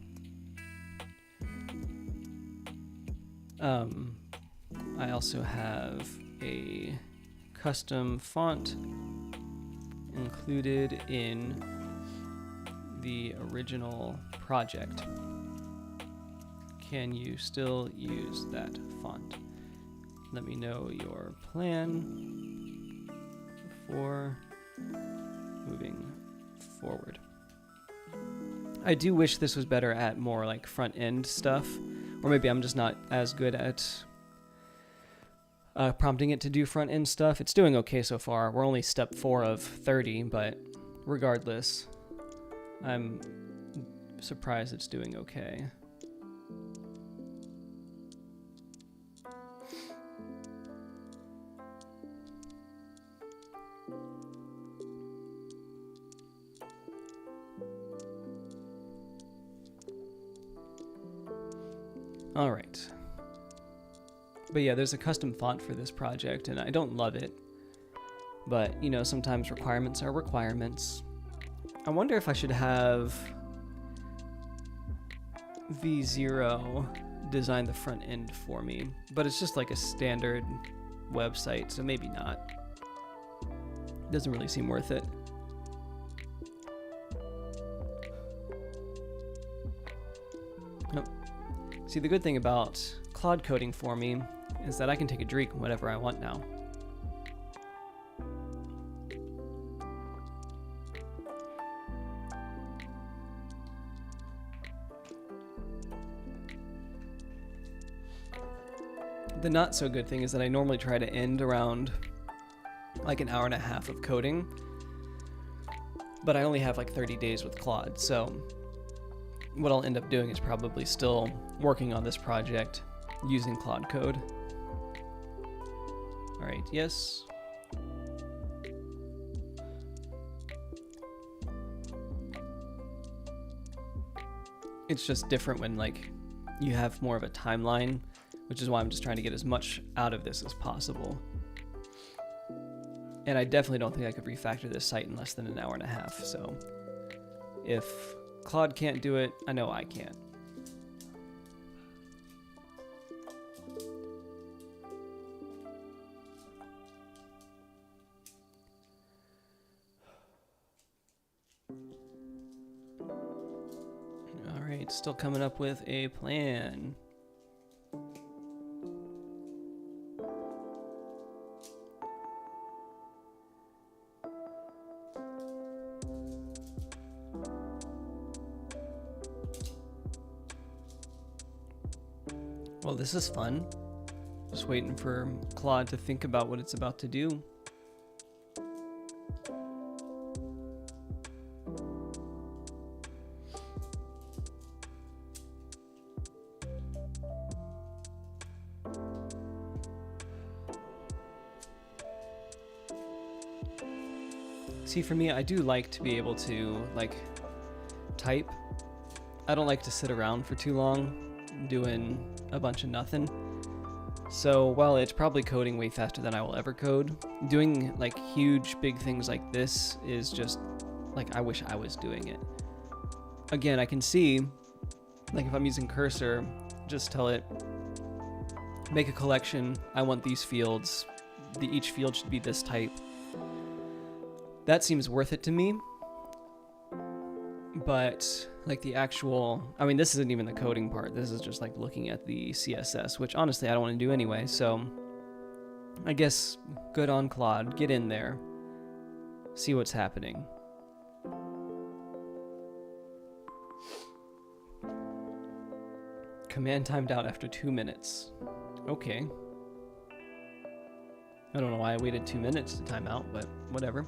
I also have a custom font included in the original project. Can you still use that font? Let me know your plan before moving forward. I do wish this was better at more like front end stuff, or maybe I'm just not as good at prompting it to do front end stuff. It's doing okay so far. We're only step 4 of 30, but regardless, I'm surprised it's doing okay. All right. But yeah, there's a custom font for this project, and I don't love it. But, you know, sometimes requirements are requirements. I wonder if I should have V0 design the front end for me. But it's just like a standard website, so maybe not. Doesn't really seem worth it. Nope. See, the good thing about Claude coding for me is that I can take a drink whenever I want now. The not so good thing is that I normally try to end around like an hour and a half of coding, but I only have like 30 days with Claude, so what I'll end up doing is probably still working on this project using Claude Code. All right, yes. It's just different when like you have more of a timeline, which is why I'm just trying to get as much out of this as possible. And I definitely don't think I could refactor this site in less than an hour and a half, so if Claude can't do it, I know I can't. All right, still coming up with a plan. Well, this is fun. Just waiting for Claude to think about what it's about to do. See, for me, I do like to be able to, like, type. I don't like to sit around for too long doing a bunch of nothing. So while it's probably coding way faster than I will ever code, doing, like, huge, big things like this is just, like, I wish I was doing it. Again, I can see, like, if I'm using cursor, just tell it, make a collection, I want these fields, each field should be this type. That seems worth it to me, but like the actual, I mean, this isn't even the coding part. This is just like looking at the CSS, which honestly I don't want to do anyway. So I guess good on Claude, get in there, see what's happening. Command timed out after 2 minutes. Okay. I don't know why I waited 2 minutes to time out, but whatever.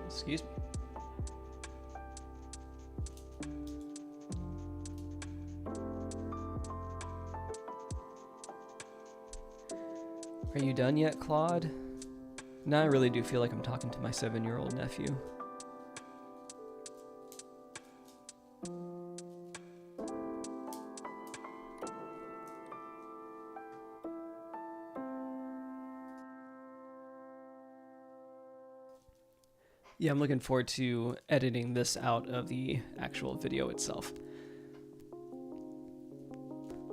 Excuse me. Are you done yet, Claude? Now I really do feel like I'm talking to my 7-year-old nephew. Yeah, I'm looking forward to editing this out of the actual video itself.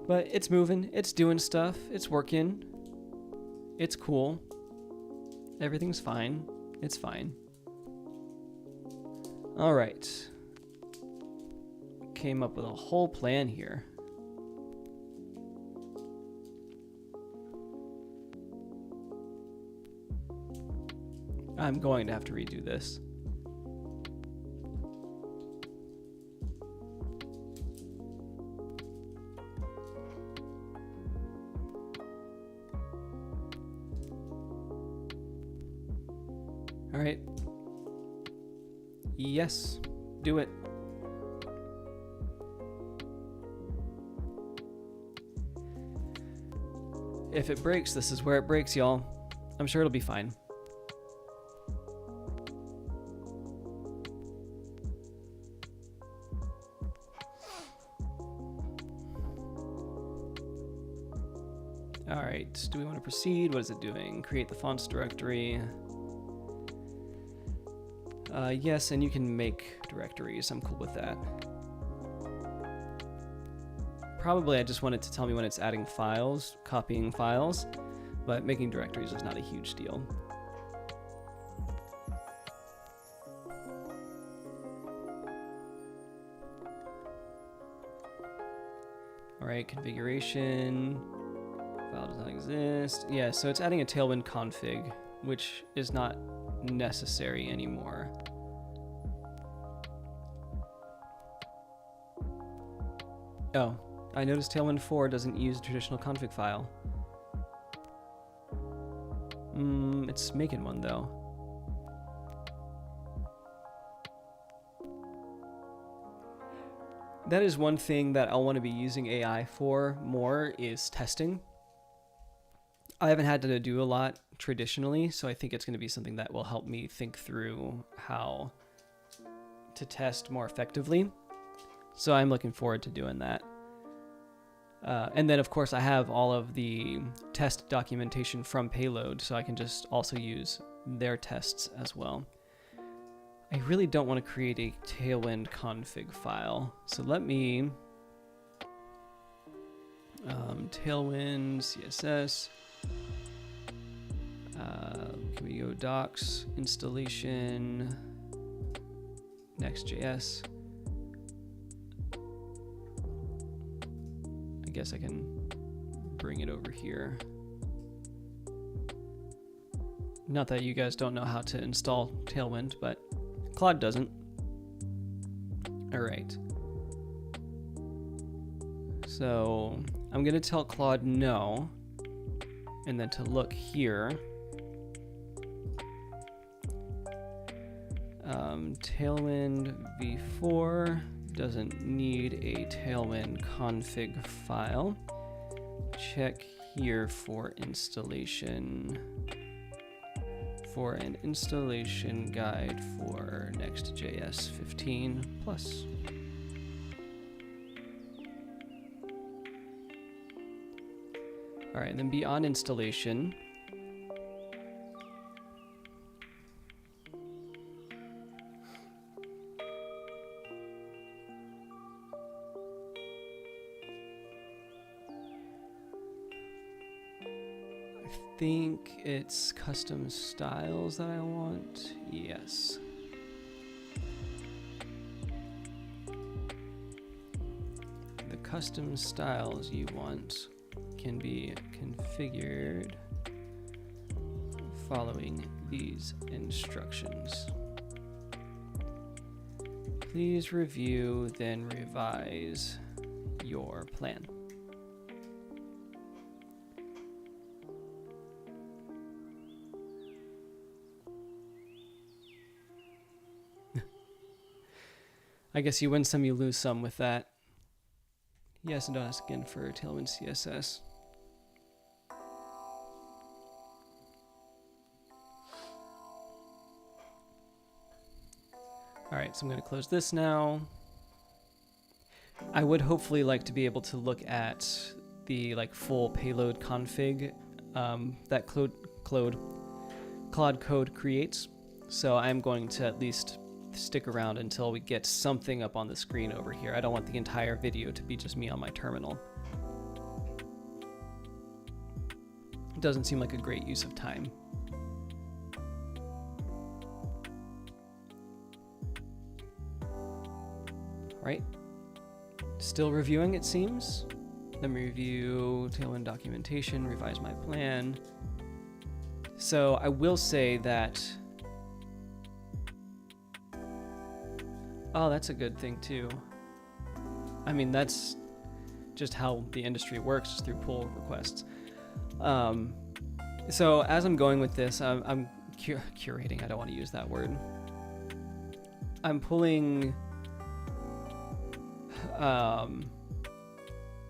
But it's moving, it's doing stuff, it's working, it's cool, everything's fine, it's fine. All right. Came up with a whole plan here. I'm going to have to redo this. All right. Yes, do it. If it breaks, this is where it breaks, y'all. I'm sure it'll be fine. All right, do we want to proceed? What is it doing? Create the fonts directory. Yes, and you can make directories. I'm cool with that. Probably I just want it to tell me when it's adding files, copying files, but making directories is not a huge deal. All right, configuration. File does not exist. Yeah, so it's adding a Tailwind config, which is not necessary anymore. Oh, I noticed Tailwind 4 doesn't use a traditional config file. It's making one though. That is one thing that I'll want to be using AI for more, is testing. I haven't had to do a lot traditionally, so I think it's going to be something that will help me think through how to test more effectively. So I'm looking forward to doing that. And then, of course, I have all of the test documentation from Payload, so I can just also use their tests as well. I really don't want to create a Tailwind config file, so let me TailwindCSS. Can we go docs, installation, Next.js. I guess I can bring it over here. Not that you guys don't know how to install Tailwind, but Claude doesn't. All right. So I'm going to tell Claude no, and then to look here. Tailwind v4 doesn't need a Tailwind config file. Check here for installation, for an installation guide for Next.js 15 plus. All right, then beyond installation, I think it's custom styles that I want. Yes. The custom styles you want can be configured following these instructions. Please review, then revise your plan. I guess you win some, you lose some with that. Yes, and don't ask again for TailwindCSS. All right, so I'm going to close this now. I would hopefully like to be able to look at the full payload config that Claude Code creates. So I'm going to at least stick around until we get something up on the screen over here. I don't want the entire video to be just me on my terminal. It doesn't seem like a great use of time. Right? Still reviewing, it seems. Let me review Tailwind documentation, revise my plan. So I will say that, oh, that's a good thing too. I mean, that's just how the industry works, is through pull requests. So as I'm going with this, I'm curating, I don't want to use that word. I'm pulling,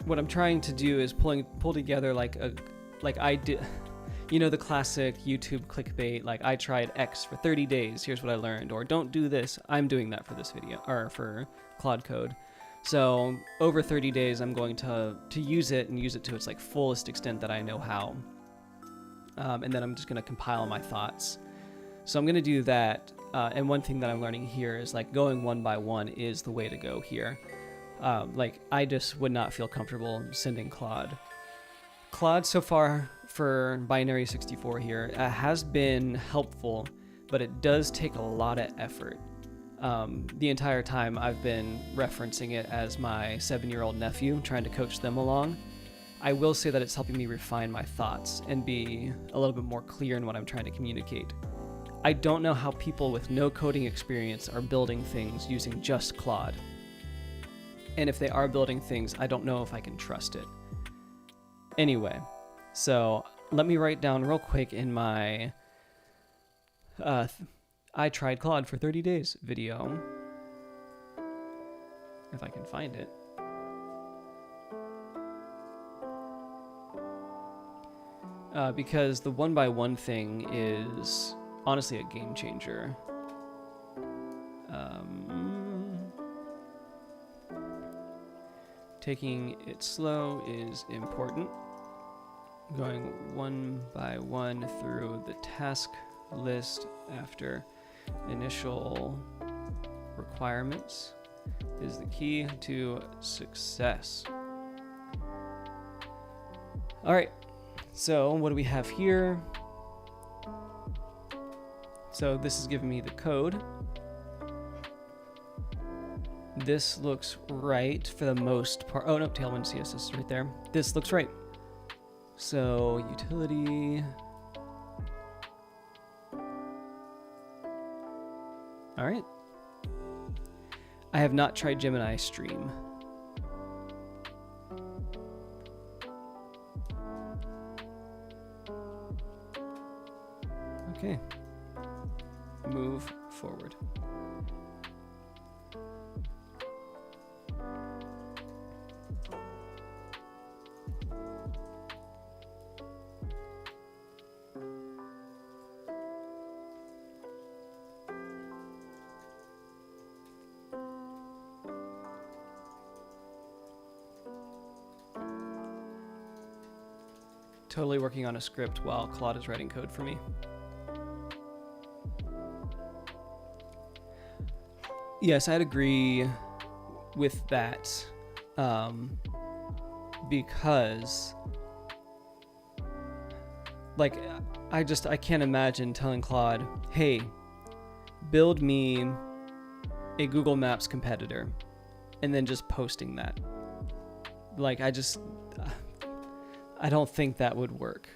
what I'm trying to do is pull together like I did, you know, the classic YouTube clickbait, like I tried X for 30 days, here's what I learned, or don't do this. I'm doing that for this video, or for Claude Code. So over 30 days, I'm going to use it and use it to its fullest extent that I know how. And then I'm just going to compile my thoughts. So I'm going to do that. And one thing that I'm learning here is going one by one is the way to go here. I just would not feel comfortable sending Claude. Claude so far for binary 64 here has been helpful, but it does take a lot of effort. The entire time I've been referencing it as my 7-year-old nephew, trying to coach them along. I will say that it's helping me refine my thoughts and be a little bit more clear in what I'm trying to communicate. I don't know how people with no coding experience are building things using just Claude. And if they are building things, I don't know if I can trust it. Anyway, so let me write down real quick in my I tried Claude for 30 days video, if I can find it. Because the one by one thing is honestly a game changer. Taking it slow is important. Going one by one through the task list after initial requirements is the key to success. All right, so what do we have here? So this is giving me the code. This looks right for the most part. Oh no, TailwindCSS is right there. This looks right. So utility. All right. I have not tried Gemini Stream. Okay. Move forward. Totally working on a script while Claude is writing code for me. Yes, I'd agree with that, because, like, I can't imagine telling Claude, hey, build me a Google Maps competitor, and then just posting that. Like, I don't think that would work.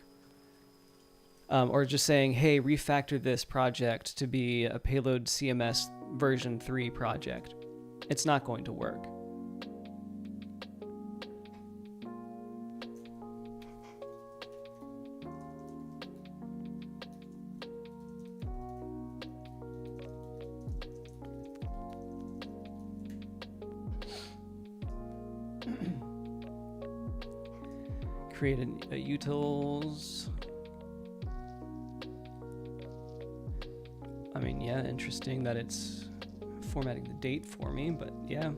Or just saying, hey, refactor this project to be a Payload CMS version 3 project. It's not going to work. Create a utils. I mean, yeah, interesting that it's formatting the date for me, but yeah,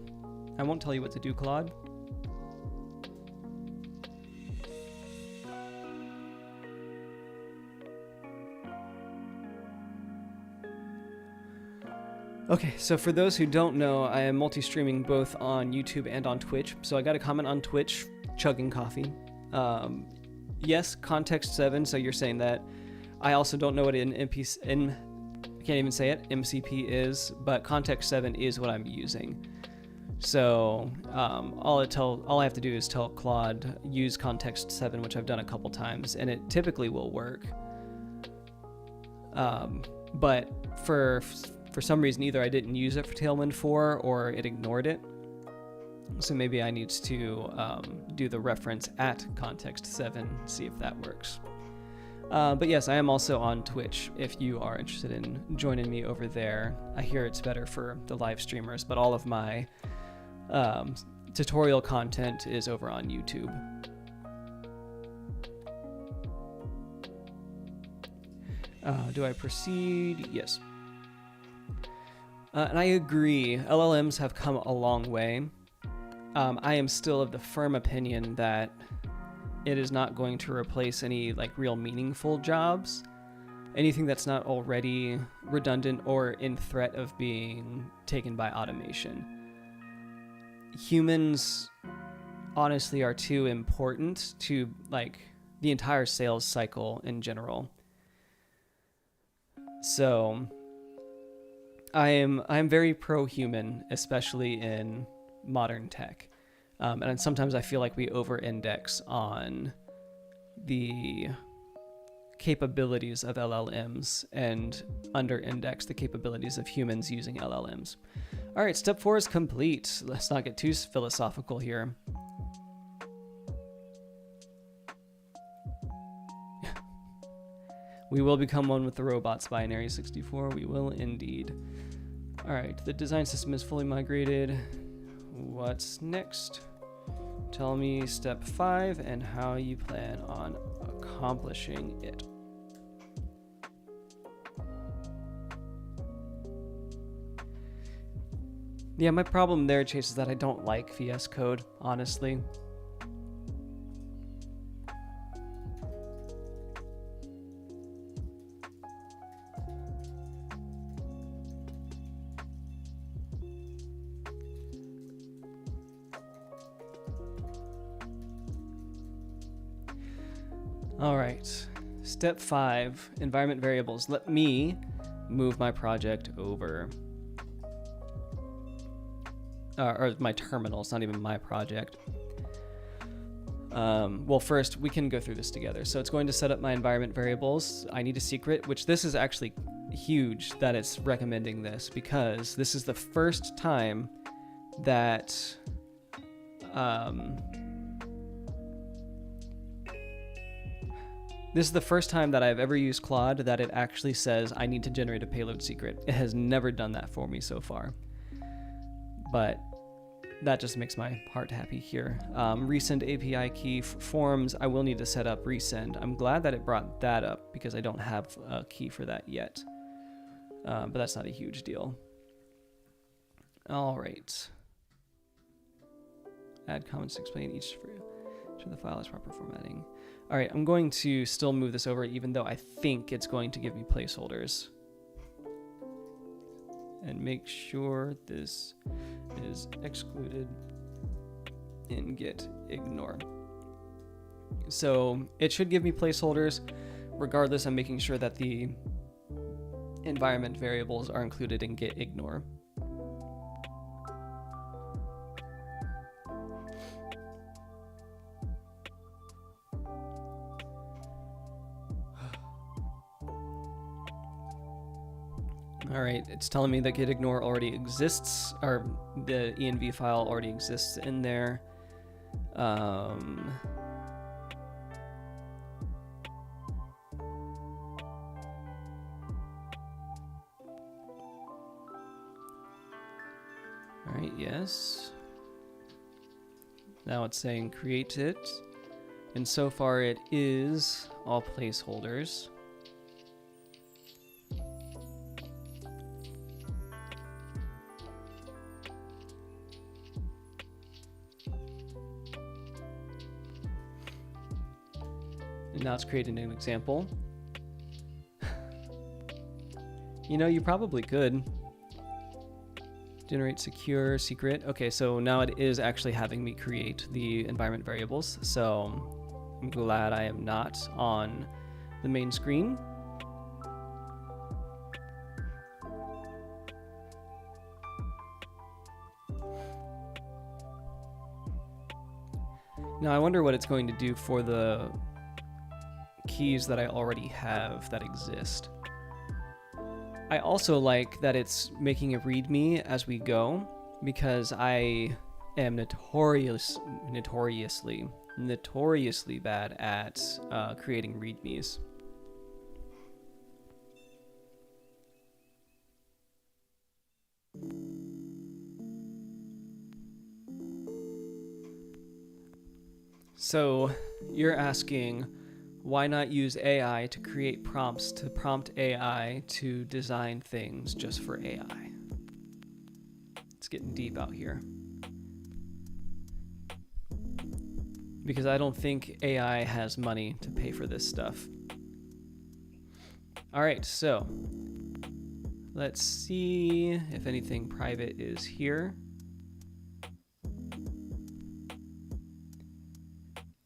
I won't tell you what to do, Claude. Okay, so for those who don't know, I am multi-streaming both on YouTube and on Twitch. So I got a comment on Twitch, chugging coffee. Yes, context 7, so you're saying that. I also don't know what an I can't even say it, MCP is, but context 7 is what I'm using. So all I have to do is tell Claude use context 7, which I've done a couple times, and it typically will work. But for some reason, either I didn't use it for Tailwind 4 or it ignored it. So maybe I need to do the reference at context 7, see if that works. But yes, I am also on Twitch if you are interested in joining me over there. I hear it's better for the live streamers, but all of my tutorial content is over on YouTube. Do I proceed? Yes. And I agree, LLMs have come a long way. I am still of the firm opinion that it is not going to replace any like real meaningful jobs. Anything that's not already redundant or in threat of being taken by automation. Humans honestly are too important to like the entire sales cycle in general. So I'm very pro-human, especially in modern tech. And sometimes I feel like we over-index on the capabilities of LLMs and under-index the capabilities of humans using LLMs. All right, step 4 is complete. Let's not get too philosophical here. We will become one with the robots, Binary 64. We will indeed. All right, the design system is fully migrated. What's next? Tell me step 5 and how you plan on accomplishing it. Yeah, my problem there, Chase, is that I don't like VS Code, honestly. All right, step 5, environment variables. Let me move my project over. Or my terminal, it's not even my project. Well, first we can go through this together. So it's going to set up my environment variables. I need a secret, which this is actually huge that it's recommending this, because this is the first time that I've ever used Claude that it actually says I need to generate a payload secret. It has never done that for me so far, but that just makes my heart happy here. Resend API key forms, I will need to set up resend. I'm glad that it brought that up because I don't have a key for that yet, but that's not a huge deal. All right. Add comments to explain each for the file has proper formatting. All right, I'm going to still move this over even though I think it's going to give me placeholders. And make sure this is excluded in git ignore. So it should give me placeholders. Regardless, I'm making sure that the environment variables are included in git ignore. All right, it's telling me that git ignore already exists, or the env file already exists in there. All right, yes. Now it's saying create it, and so far it is all placeholders. And now it's creating an example. You know, you probably could generate secure secret. Okay, so now it is actually having me create the environment variables. So I'm glad I am not on the main screen. Now I wonder what it's going to do for the keys that I already have that exist. I also like that it's making a README as we go, because I am notoriously bad at creating READMEs. So you're asking, why not use AI to create prompts to prompt AI to design things just for AI? It's getting deep out here. Because I don't think AI has money to pay for this stuff. All right, so let's see if anything private is here.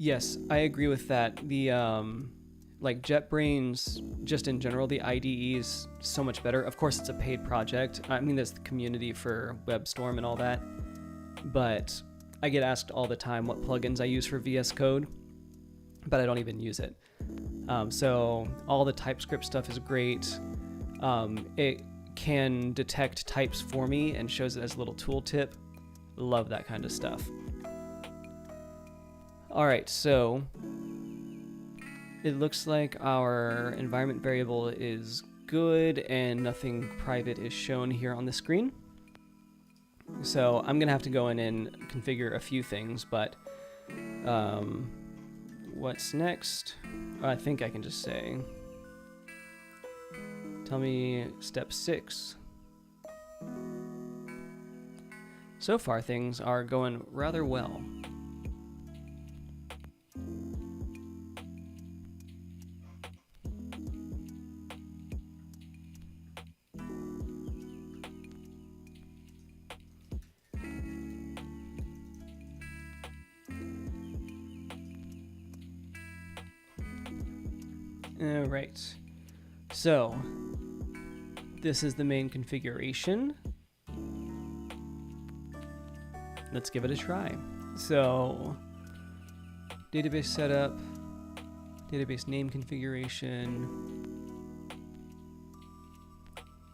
Yes, I agree with that. The like JetBrains, just in general, the IDE is so much better. Of course, it's a paid project. I mean, there's the community for WebStorm and all that. But I get asked all the time what plugins I use for VS Code, but I don't even use it. So all the TypeScript stuff is great. It can detect types for me and shows it as a little tooltip. Love that kind of stuff. All right, so it looks like our environment variable is good and nothing private is shown here on the screen. So I'm gonna have to go in and configure a few things, but what's next? I think I can just say, tell me step 6. So far things are going rather well. All right, so this is the main configuration. Let's give it a try. So database setup, database name configuration.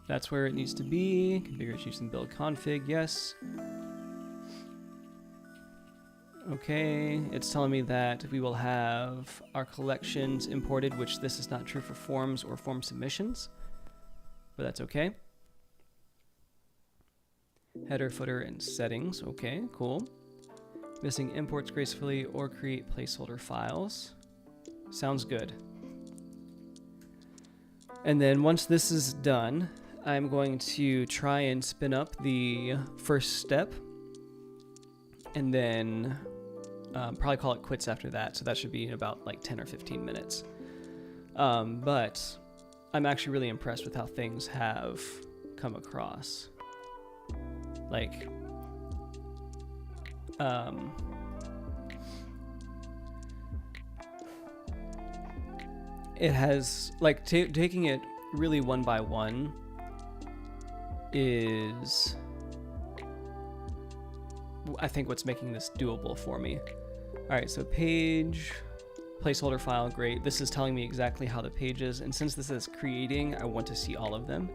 That's where it needs to be. Configuration using build config, yes. Okay, it's telling me that we will have our collections imported, which this is not true for forms or form submissions, but that's okay. Header, footer, and settings. Okay, cool. Missing imports gracefully or create placeholder files. Sounds good. And then once this is done, I'm going to try and spin up the first step and then probably call it quits after that. So that should be in about like 10 or 15 minutes. But I'm actually really impressed with how things have come across. Like, it has, like, taking it really one by one is, I think, what's making this doable for me. All right, so page, placeholder file, great. This is telling me exactly how the page is, and since this is creating, I want to see all of them.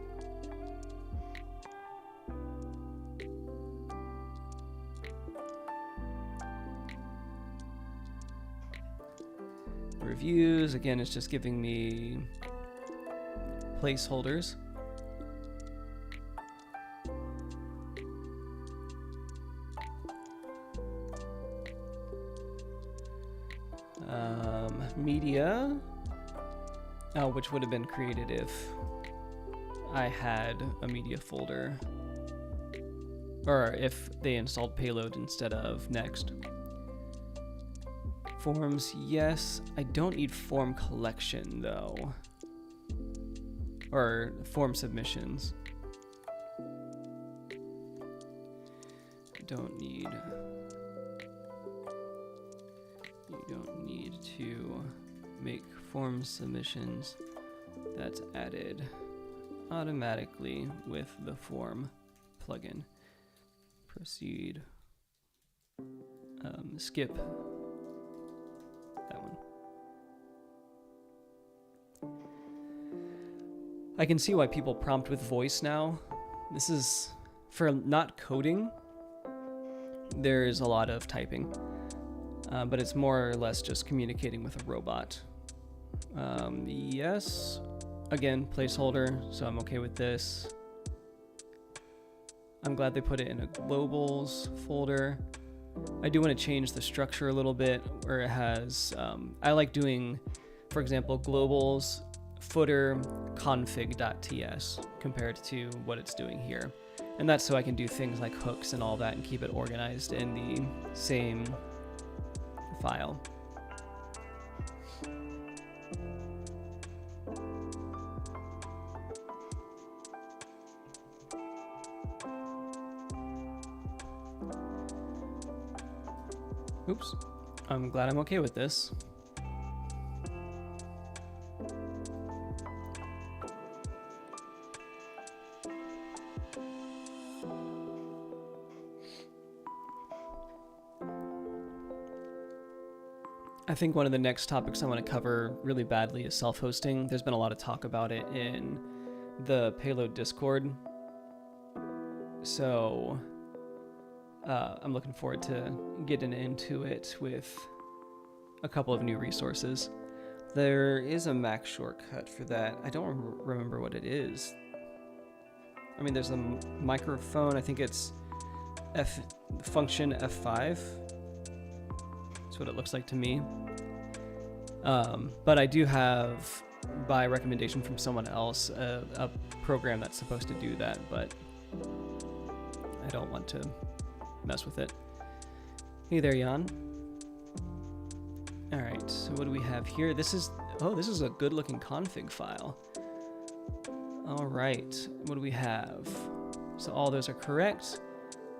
Reviews, again, it's just giving me placeholders. Media, which would have been created if I had a media folder, or if they installed Payload instead of Next. Forms, yes. I don't need form collection though, or form submissions. I don't need. You don't need to make form submissions. That's added automatically with the form plugin. Proceed. Skip that one. I can see why people prompt with voice now. This is, for not coding, there's a lot of typing. But it's more or less just communicating with a robot. Yes, again, placeholder, so I'm okay with this. I'm glad they put it in a globals folder. I do want to change the structure a little bit, where it has, I like doing, for example, globals footer config.ts compared to what it's doing here. And that's so I can do things like hooks and all that and keep it organized in the same file. Oops. I'm glad I'm okay with this. I think one of the next topics I want to cover really badly is self-hosting. There's been a lot of talk about it in the Payload Discord. So I'm looking forward to getting into it with a couple of new resources. There is a Mac shortcut for that. I don't remember what it is. I mean, there's a microphone. I think it's function F5. That's what it looks like to me. But I do have, by recommendation from someone else, a program that's supposed to do that, but I don't want to mess with it. Hey there, Jan. All right, so what do we have here? This is a good looking config file. All right, what do we have? So all those are correct.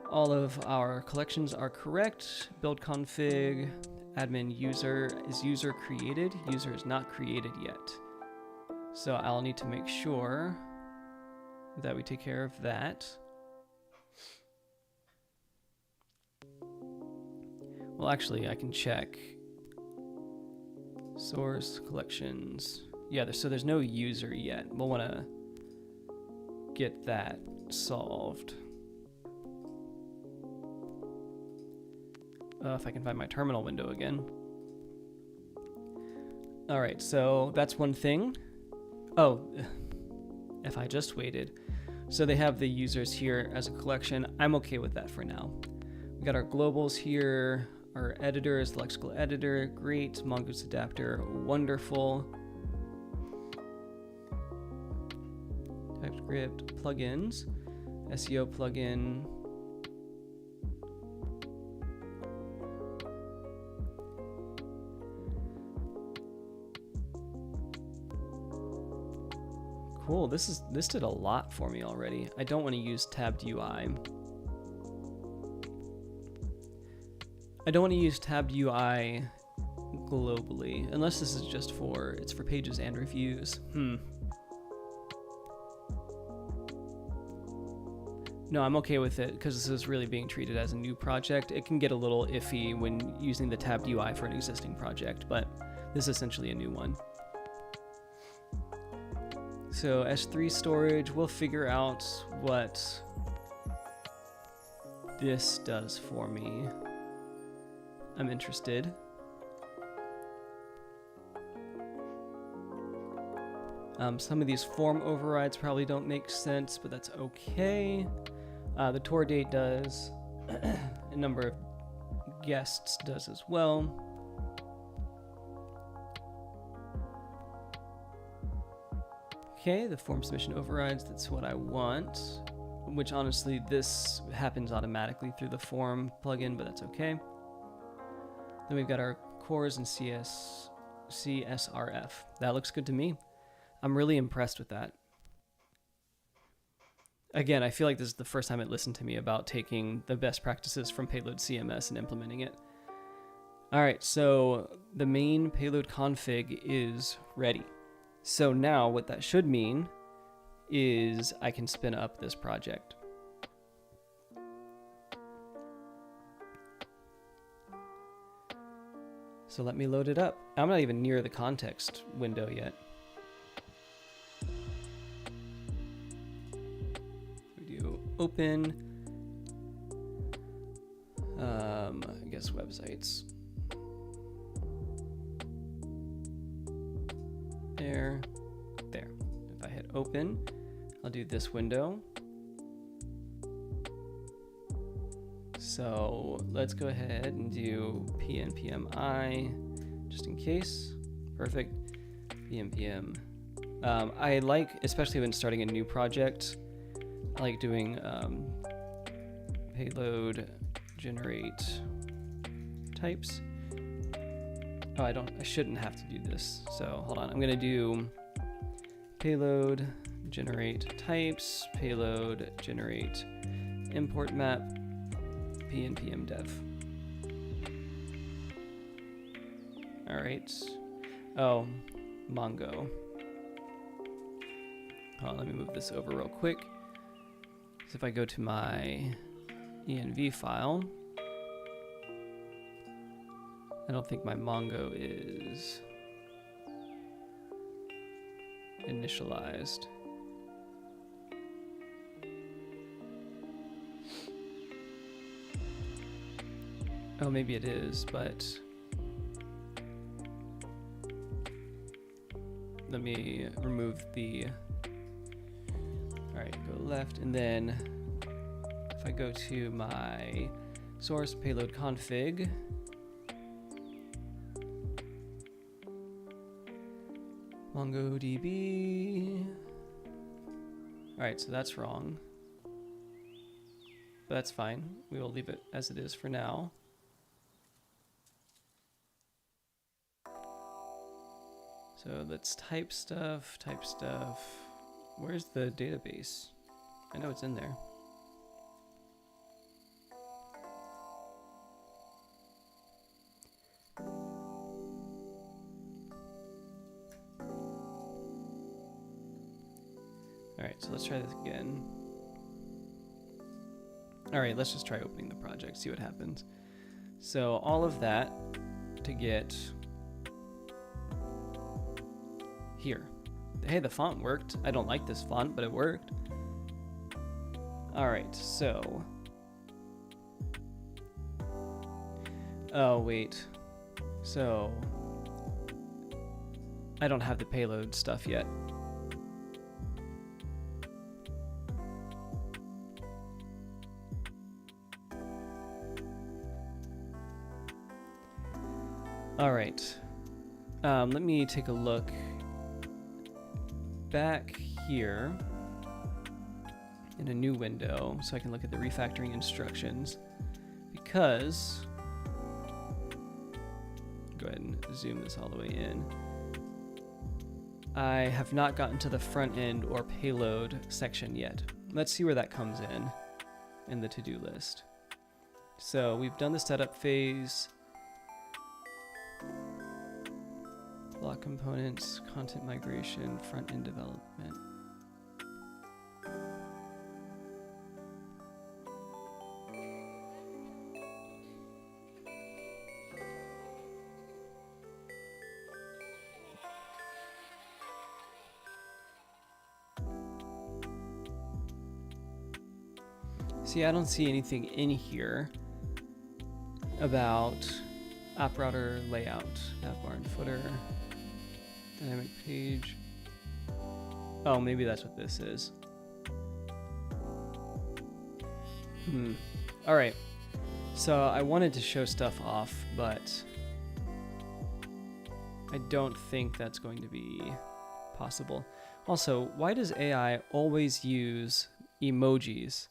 All of our collections are correct. Build config, admin user. Is user created? User is not created yet. So I'll need to make sure that we take care of that. Well, actually, I can check Source, collections. Yeah, so there's no user yet. We'll want to get that solved. If I can find my terminal window again. All right, so that's one thing. Oh, if I just waited. So they have the users here as a collection. I'm okay with that for now. We got our globals here. Our editor is the lexical editor. Great. Mongoose adapter. Wonderful. TypeScript plugins. SEO plugin. Cool, this did a lot for me already. I don't want to use tabbed UI. I don't want to use tabbed UI globally, unless this is just for, it's for pages and reviews. No, I'm okay with it because this is really being treated as a new project. It can get a little iffy when using the tabbed UI for an existing project, but this is essentially a new one. So S3 storage, we'll figure out what this does for me. I'm interested. Some of these form overrides probably don't make sense, but that's okay. The tour date does. A number of guests does as well. Okay, the form submission overrides, that's what I want, which honestly, this happens automatically through the form plugin, but that's okay. Then we've got our cores and CSRF. That looks good to me. I'm really impressed with that. Again, I feel like this is the first time it listened to me about taking the best practices from Payload CMS and implementing it. All right, so the main payload config is ready. So now what that should mean is I can spin up this project. So let me load it up. I'm not even near the context window yet. We do open, I guess websites. There. If I hit open, I'll do this window. So let's go ahead and do pnpmi just in case. Perfect. pnpm. I like, especially when starting a new project, I like doing payload generate types. Oh, I shouldn't have to do this. So hold on, I'm gonna do payload generate types, payload generate import map, pnpm dev. All right. Oh, Mongo. Oh, let me move this over real quick. So if I go to my env file, I don't think my Mongo is initialized. Oh, maybe it is, but let me remove the, all right, go left, and then if I go to my source payload config, MongoDB. All right, so that's wrong, but that's fine. We will leave it as it is for now. So let's type stuff. Where's the database? I know it's in there. All right, so let's try this again. All right, let's just try opening the project, see what happens. So all of that to get here. Hey, the font worked. I don't like this font, but it worked. All right, so. Oh, wait. So. I don't have the payload stuff yet. All right. Let me take a look back here in a new window so I can look at the refactoring instructions, because go ahead and zoom this all the way in. I have not gotten to the front end or payload section yet. Let's see where that comes in the to-do list. So we've done the setup phase, block components, content migration, front end development. See, I don't see anything in here about app router layout, nav bar and footer, dynamic page. Oh, maybe that's what this is. All right. So I wanted to show stuff off, but I don't think that's going to be possible. Also, why does AI always use emojis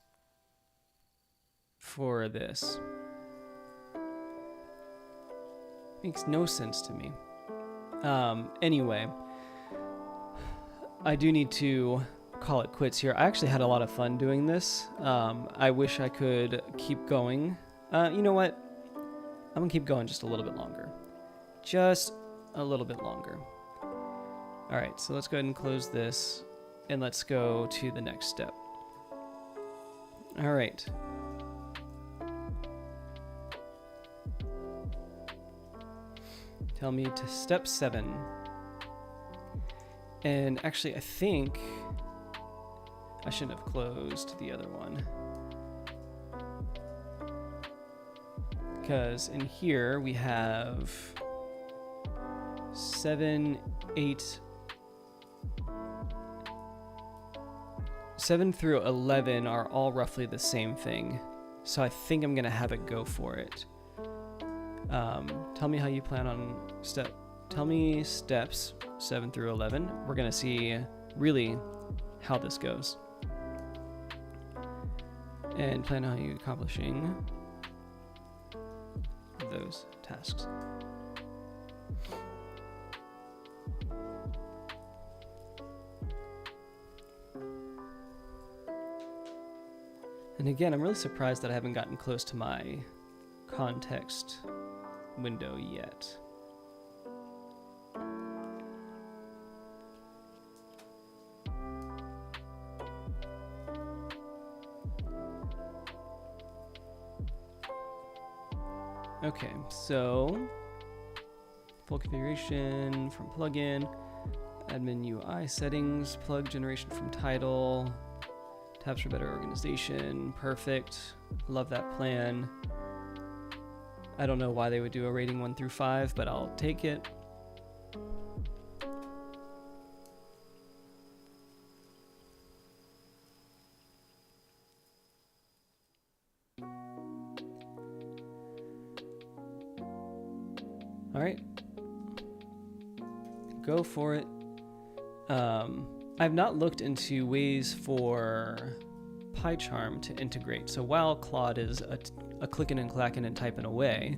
for this? Makes no sense to me. Anyway, I do need to call it quits here. I actually had a lot of fun doing this. I wish I could keep going. You know what? I'm gonna keep going just a little bit longer. Just a little bit longer. All right, so let's go ahead and close this and let's go to the next step. All right. Tell me to step 7. And actually, I think I shouldn't have closed the other one, because in here we have 7 through 11 are all roughly the same thing. So I think I'm gonna have it go for it. Tell me how you plan on tell me steps 7 through 11. We're gonna see really how this goes. And plan on you accomplishing those tasks. And again, I'm really surprised that I haven't gotten close to my context window yet. Okay, so full configuration from plugin, admin UI settings, plug generation from title, tabs for better organization, perfect. Love that plan. I don't know why they would do a rating 1 through 5, but I'll take it. All right, go for it. I've not looked into ways for PyCharm to integrate. So while Claude is a clicking and clacking and typing away,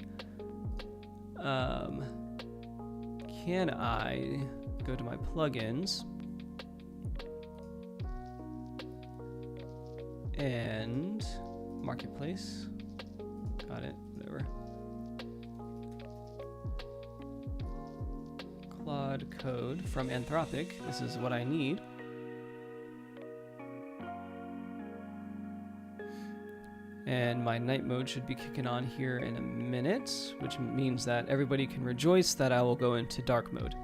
can I go to my plugins and marketplace? Got it, whatever. Claude Code from Anthropic. This is what I need. And my night mode should be kicking on here in a minute, which means that everybody can rejoice that I will go into dark mode.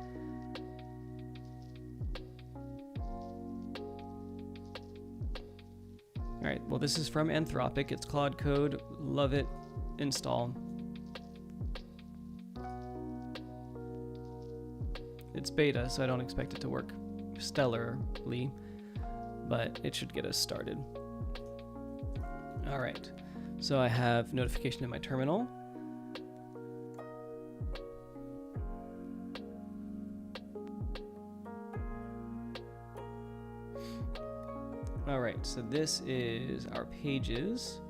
Well, this is from Anthropic. It's Claude Code. Love it. Install. It's beta, so I don't expect it to work stellarly, but it should get us started. All right, so I have notification in my terminal. All right, so this is our pages.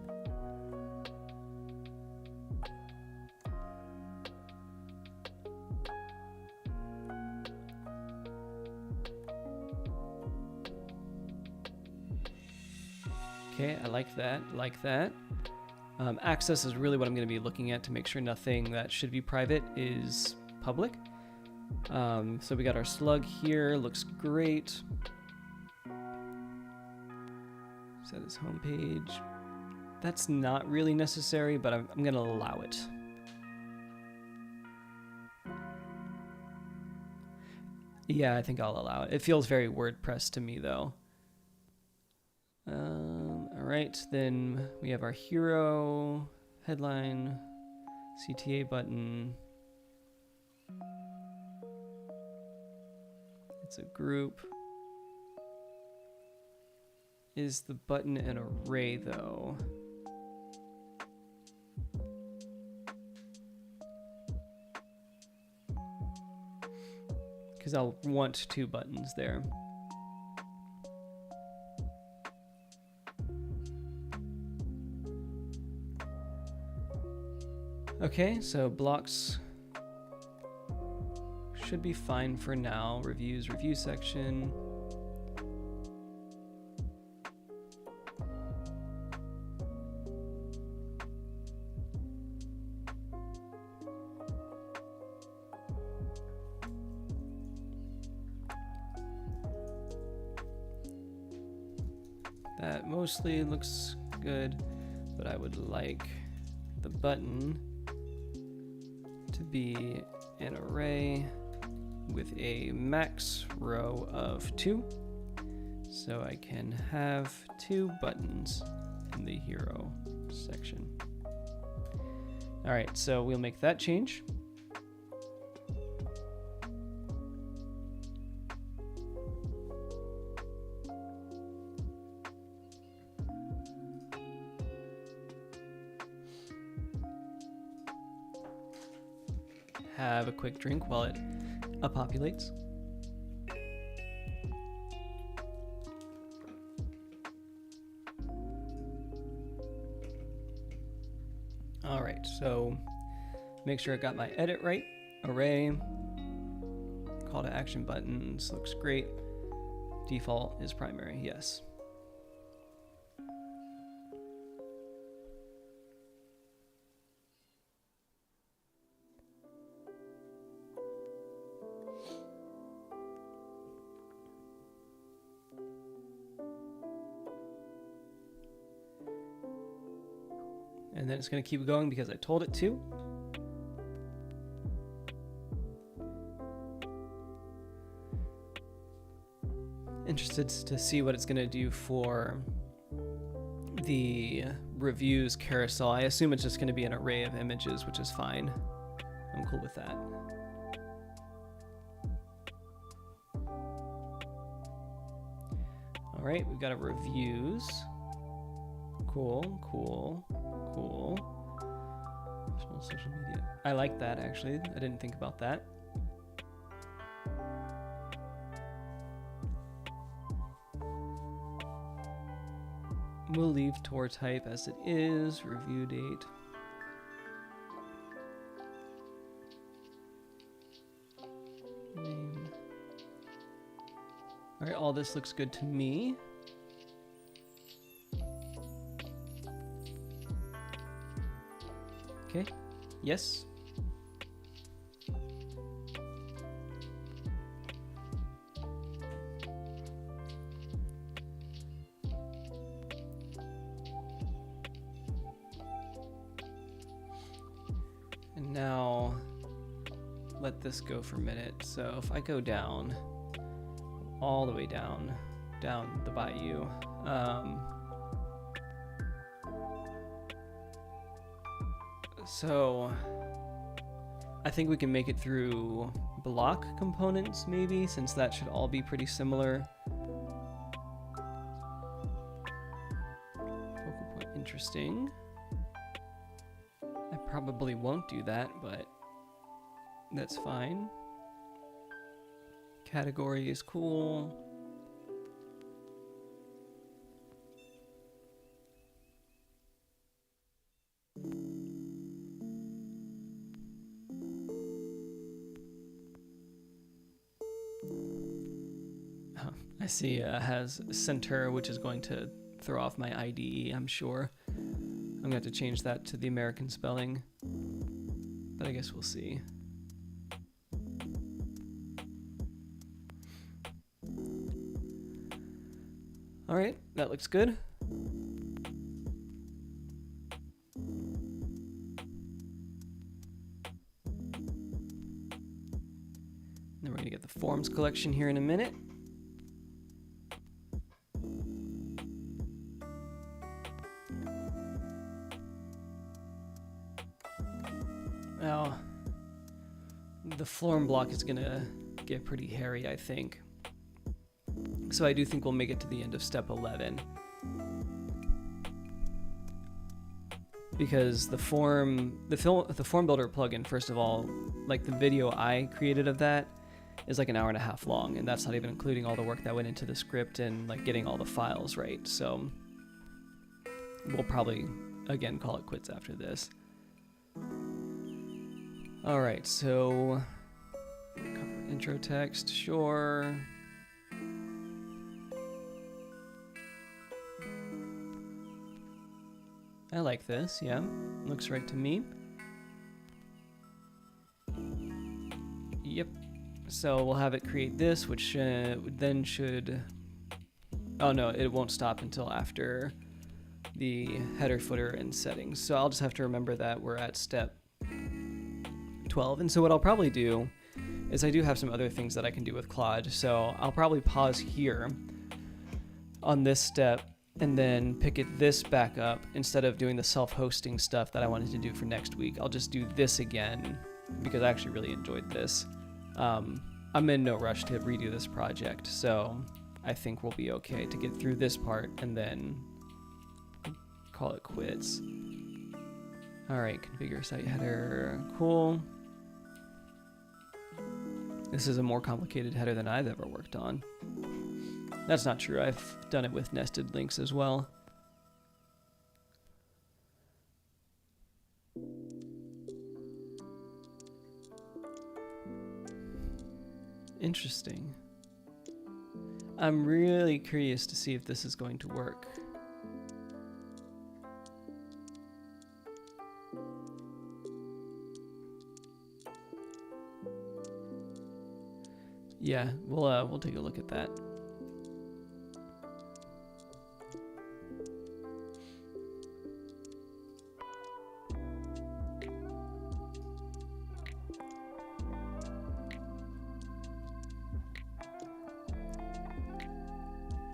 Okay, I like that. Access is really what I'm going to be looking at to make sure nothing that should be private is public. So we got our slug here, looks great. Set as home page. That's not really necessary, but I'm going to allow it. Yeah, I think I'll allow it. It feels very WordPress to me, though. All right, then we have our hero, headline, CTA button. It's a group. Is the button an array, though? Because I'll want 2 buttons there. Okay, so blocks should be fine for now. Reviews, review section. That mostly looks good, but I would like the button to be an array with a max row of 2, so I can have 2 buttons in the hero section. All right, so we'll make that change. Have a quick drink while it populates. All right, so make sure I got my edit right. Array, call to action buttons, looks great. Default is primary, yes. And then it's going to keep going because I told it to. Interested to see what it's going to do for the reviews carousel. I assume it's just going to be an array of images, which is fine. I'm cool with that. All right, we've got our reviews. Cool, cool, cool. Social media. I like that, actually. I didn't think about that. We'll leave tour type as it is. Review date. Name. All right, all this looks good to me. Okay, yes. And now let this go for a minute. So if I go down, all the way down the bayou, So I think we can make it through block components maybe, since that should all be pretty similar. Focal point, interesting. I probably won't do that, but that's fine. Category is cool. I see it has center, which is going to throw off my IDE, I'm sure. I'm going to have to change that to the American spelling, but I guess we'll see. All right, that looks good. Then we're going to get the forms collection here in a minute. Now, the form block is going to get pretty hairy, I think. So I do think we'll make it to the end of step 11. Because the form builder plugin, first of all, like the video I created of that is like an hour and a half long, and that's not even including all the work that went into the script and like getting all the files right. So we'll probably again call it quits after this. All right, so intro text, sure. I like this, yeah, looks right to me. Yep, so we'll have it create this, which then should, oh no, it won't stop until after the header, footer, and settings. So I'll just have to remember that we're at step 12. And so what I'll probably do is I do have some other things that I can do with Claude. So I'll probably pause here on this step and then pick this back up instead of doing the self-hosting stuff that I wanted to do for next week. I'll just do this again because I actually really enjoyed this. I'm in no rush to redo this project, so I think we'll be okay to get through this part and then call it quits. All right, configure site header, cool. This is a more complicated header than I've ever worked on. That's not true. I've done it with nested links as well. Interesting. I'm really curious to see if this is going to work. Yeah, we'll take a look at that.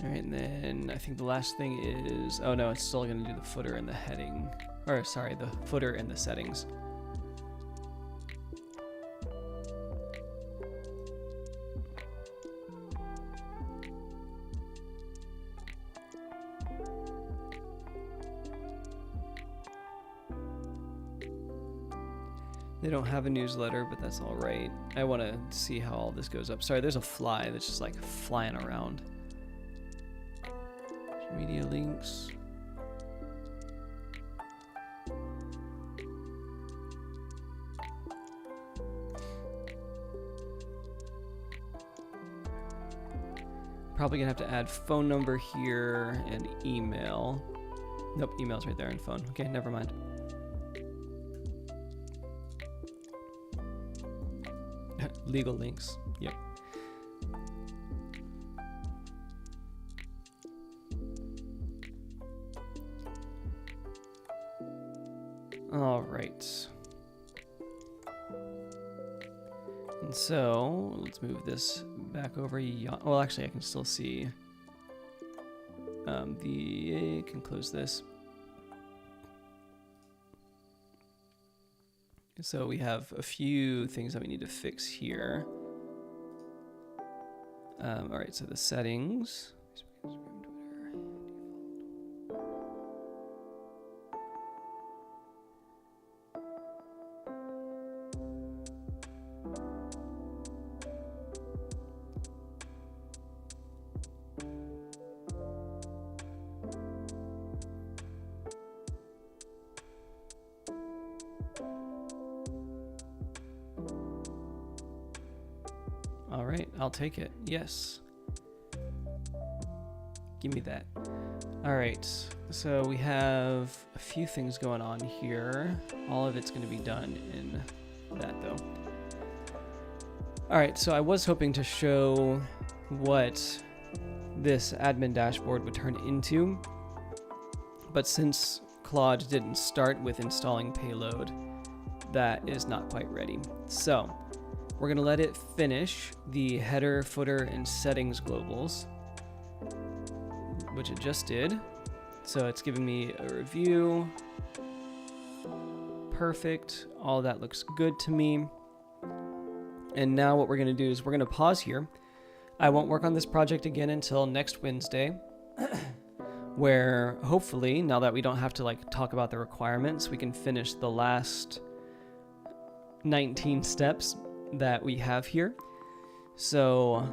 All right, and then I think the last thing is, oh no, it's still going to do the footer and the heading, or sorry, the footer and the settings. They don't have a newsletter, but that's all right. I want to see how all this goes up. Sorry, there's a fly that's just like flying around. Media links. Probably gonna have to add phone number here and email. Nope, email's right there and phone. Okay, never mind. Legal links. Yep. All right. And so let's move this back over. Well, actually, I can still see. Can close this. So we have a few things that we need to fix here. All right, so the settings. All right, I'll take it. Yes. Give me that. All right, so we have a few things going on here. All of it's going to be done in that, though. All right, so I was hoping to show what this admin dashboard would turn into, but since Claude didn't start with installing Payload, that is not quite ready. So we're going to let it finish the header, footer, and settings globals, which it just did. So it's giving me a review. Perfect. All that looks good to me. And now what we're going to do is we're going to pause here. I won't work on this project again until next Wednesday, where hopefully, now that we don't have to like talk about the requirements, we can finish the last 19 steps that we have here. So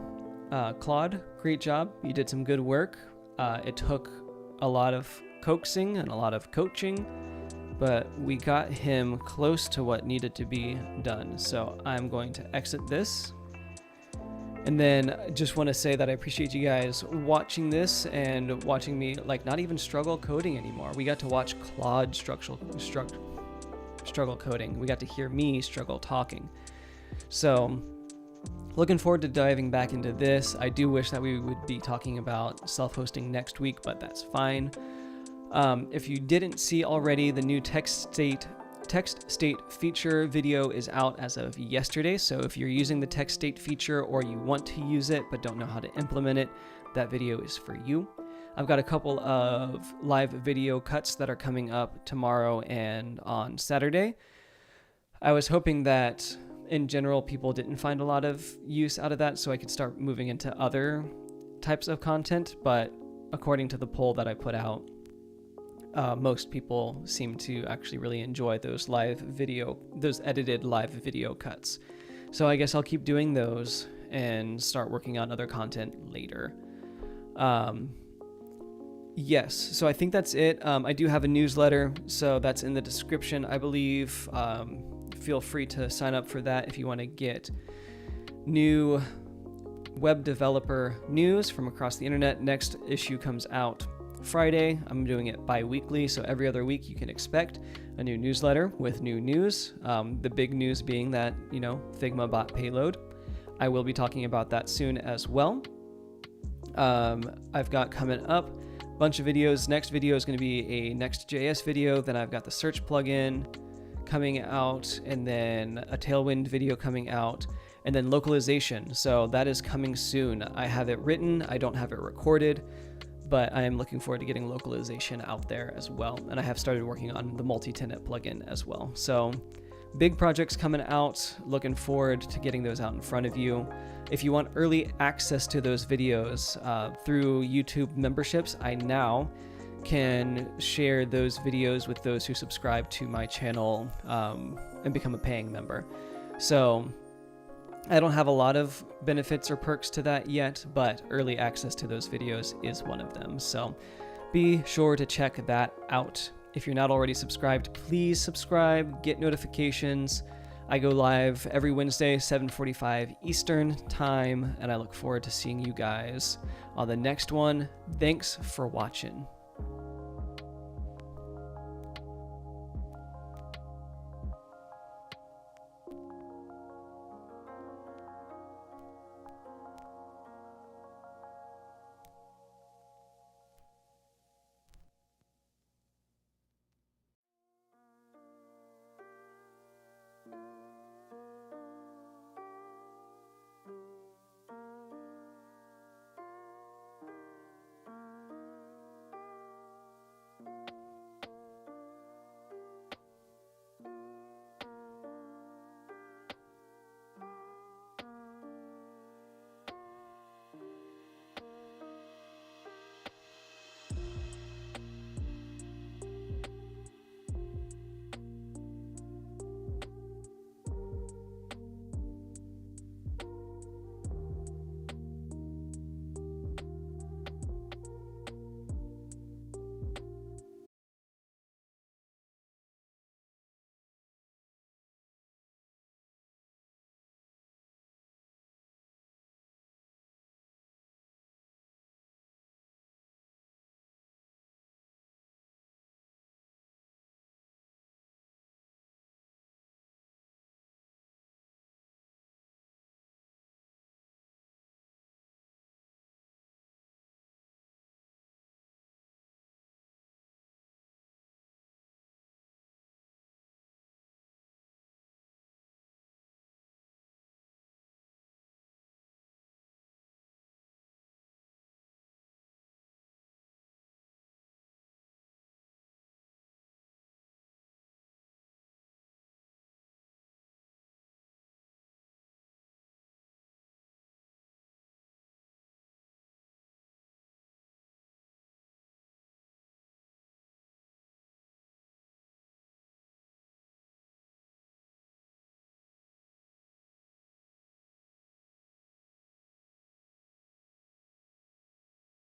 Claude, great job. You did some good work. It took a lot of coaxing and a lot of coaching, but we got him close to what needed to be done. So I'm going to exit this. And then I just want to say that I appreciate you guys watching this and watching me like not even struggle coding anymore. We got to watch Claude struggle coding. We got to hear me struggle talking. So looking forward to diving back into this. I do wish that we would be talking about self-hosting next week, but that's fine. If you didn't see already, the new text state feature video is out as of yesterday. So if you're using the text state feature or you want to use it but don't know how to implement it, that video is for you. I've got a couple of live video cuts that are coming up tomorrow and on Saturday. I was hoping that in general people didn't find a lot of use out of that, so I could start moving into other types of content, but according to the poll that I put out, most people seem to actually really enjoy those edited live video cuts. So I guess I'll keep doing those and start working on other content later. Yes, so I think that's it. I do have a newsletter, so that's in the description, I believe. Feel free to sign up for that if you want to get new web developer news from across the internet. Next issue comes out Friday. I'm doing it bi-weekly, so every other week you can expect a new newsletter with new news. The big news being that, Figma bought Payload. I will be talking about that soon as well. I've got coming up a bunch of videos. Next video is going to be a Next.js video. Then I've got the search plugin coming out, and then a Tailwind video coming out, and then localization. So that is coming soon. I have it written. I don't have it recorded, but I am looking forward to getting localization out there as well. And I have started working on the multi-tenant plugin as well. So big projects coming out. Looking forward to getting those out in front of you. If you want early access to those videos through YouTube memberships, I now can share those videos with those who subscribe to my channel and become a paying member. So I don't have a lot of benefits or perks to that yet, but early access to those videos is one of them. So be sure to check that out. If you're not already subscribed, please subscribe, get notifications. I go live every Wednesday, 7:45 Eastern time, and I look forward to seeing you guys on the next one. Thanks for watching.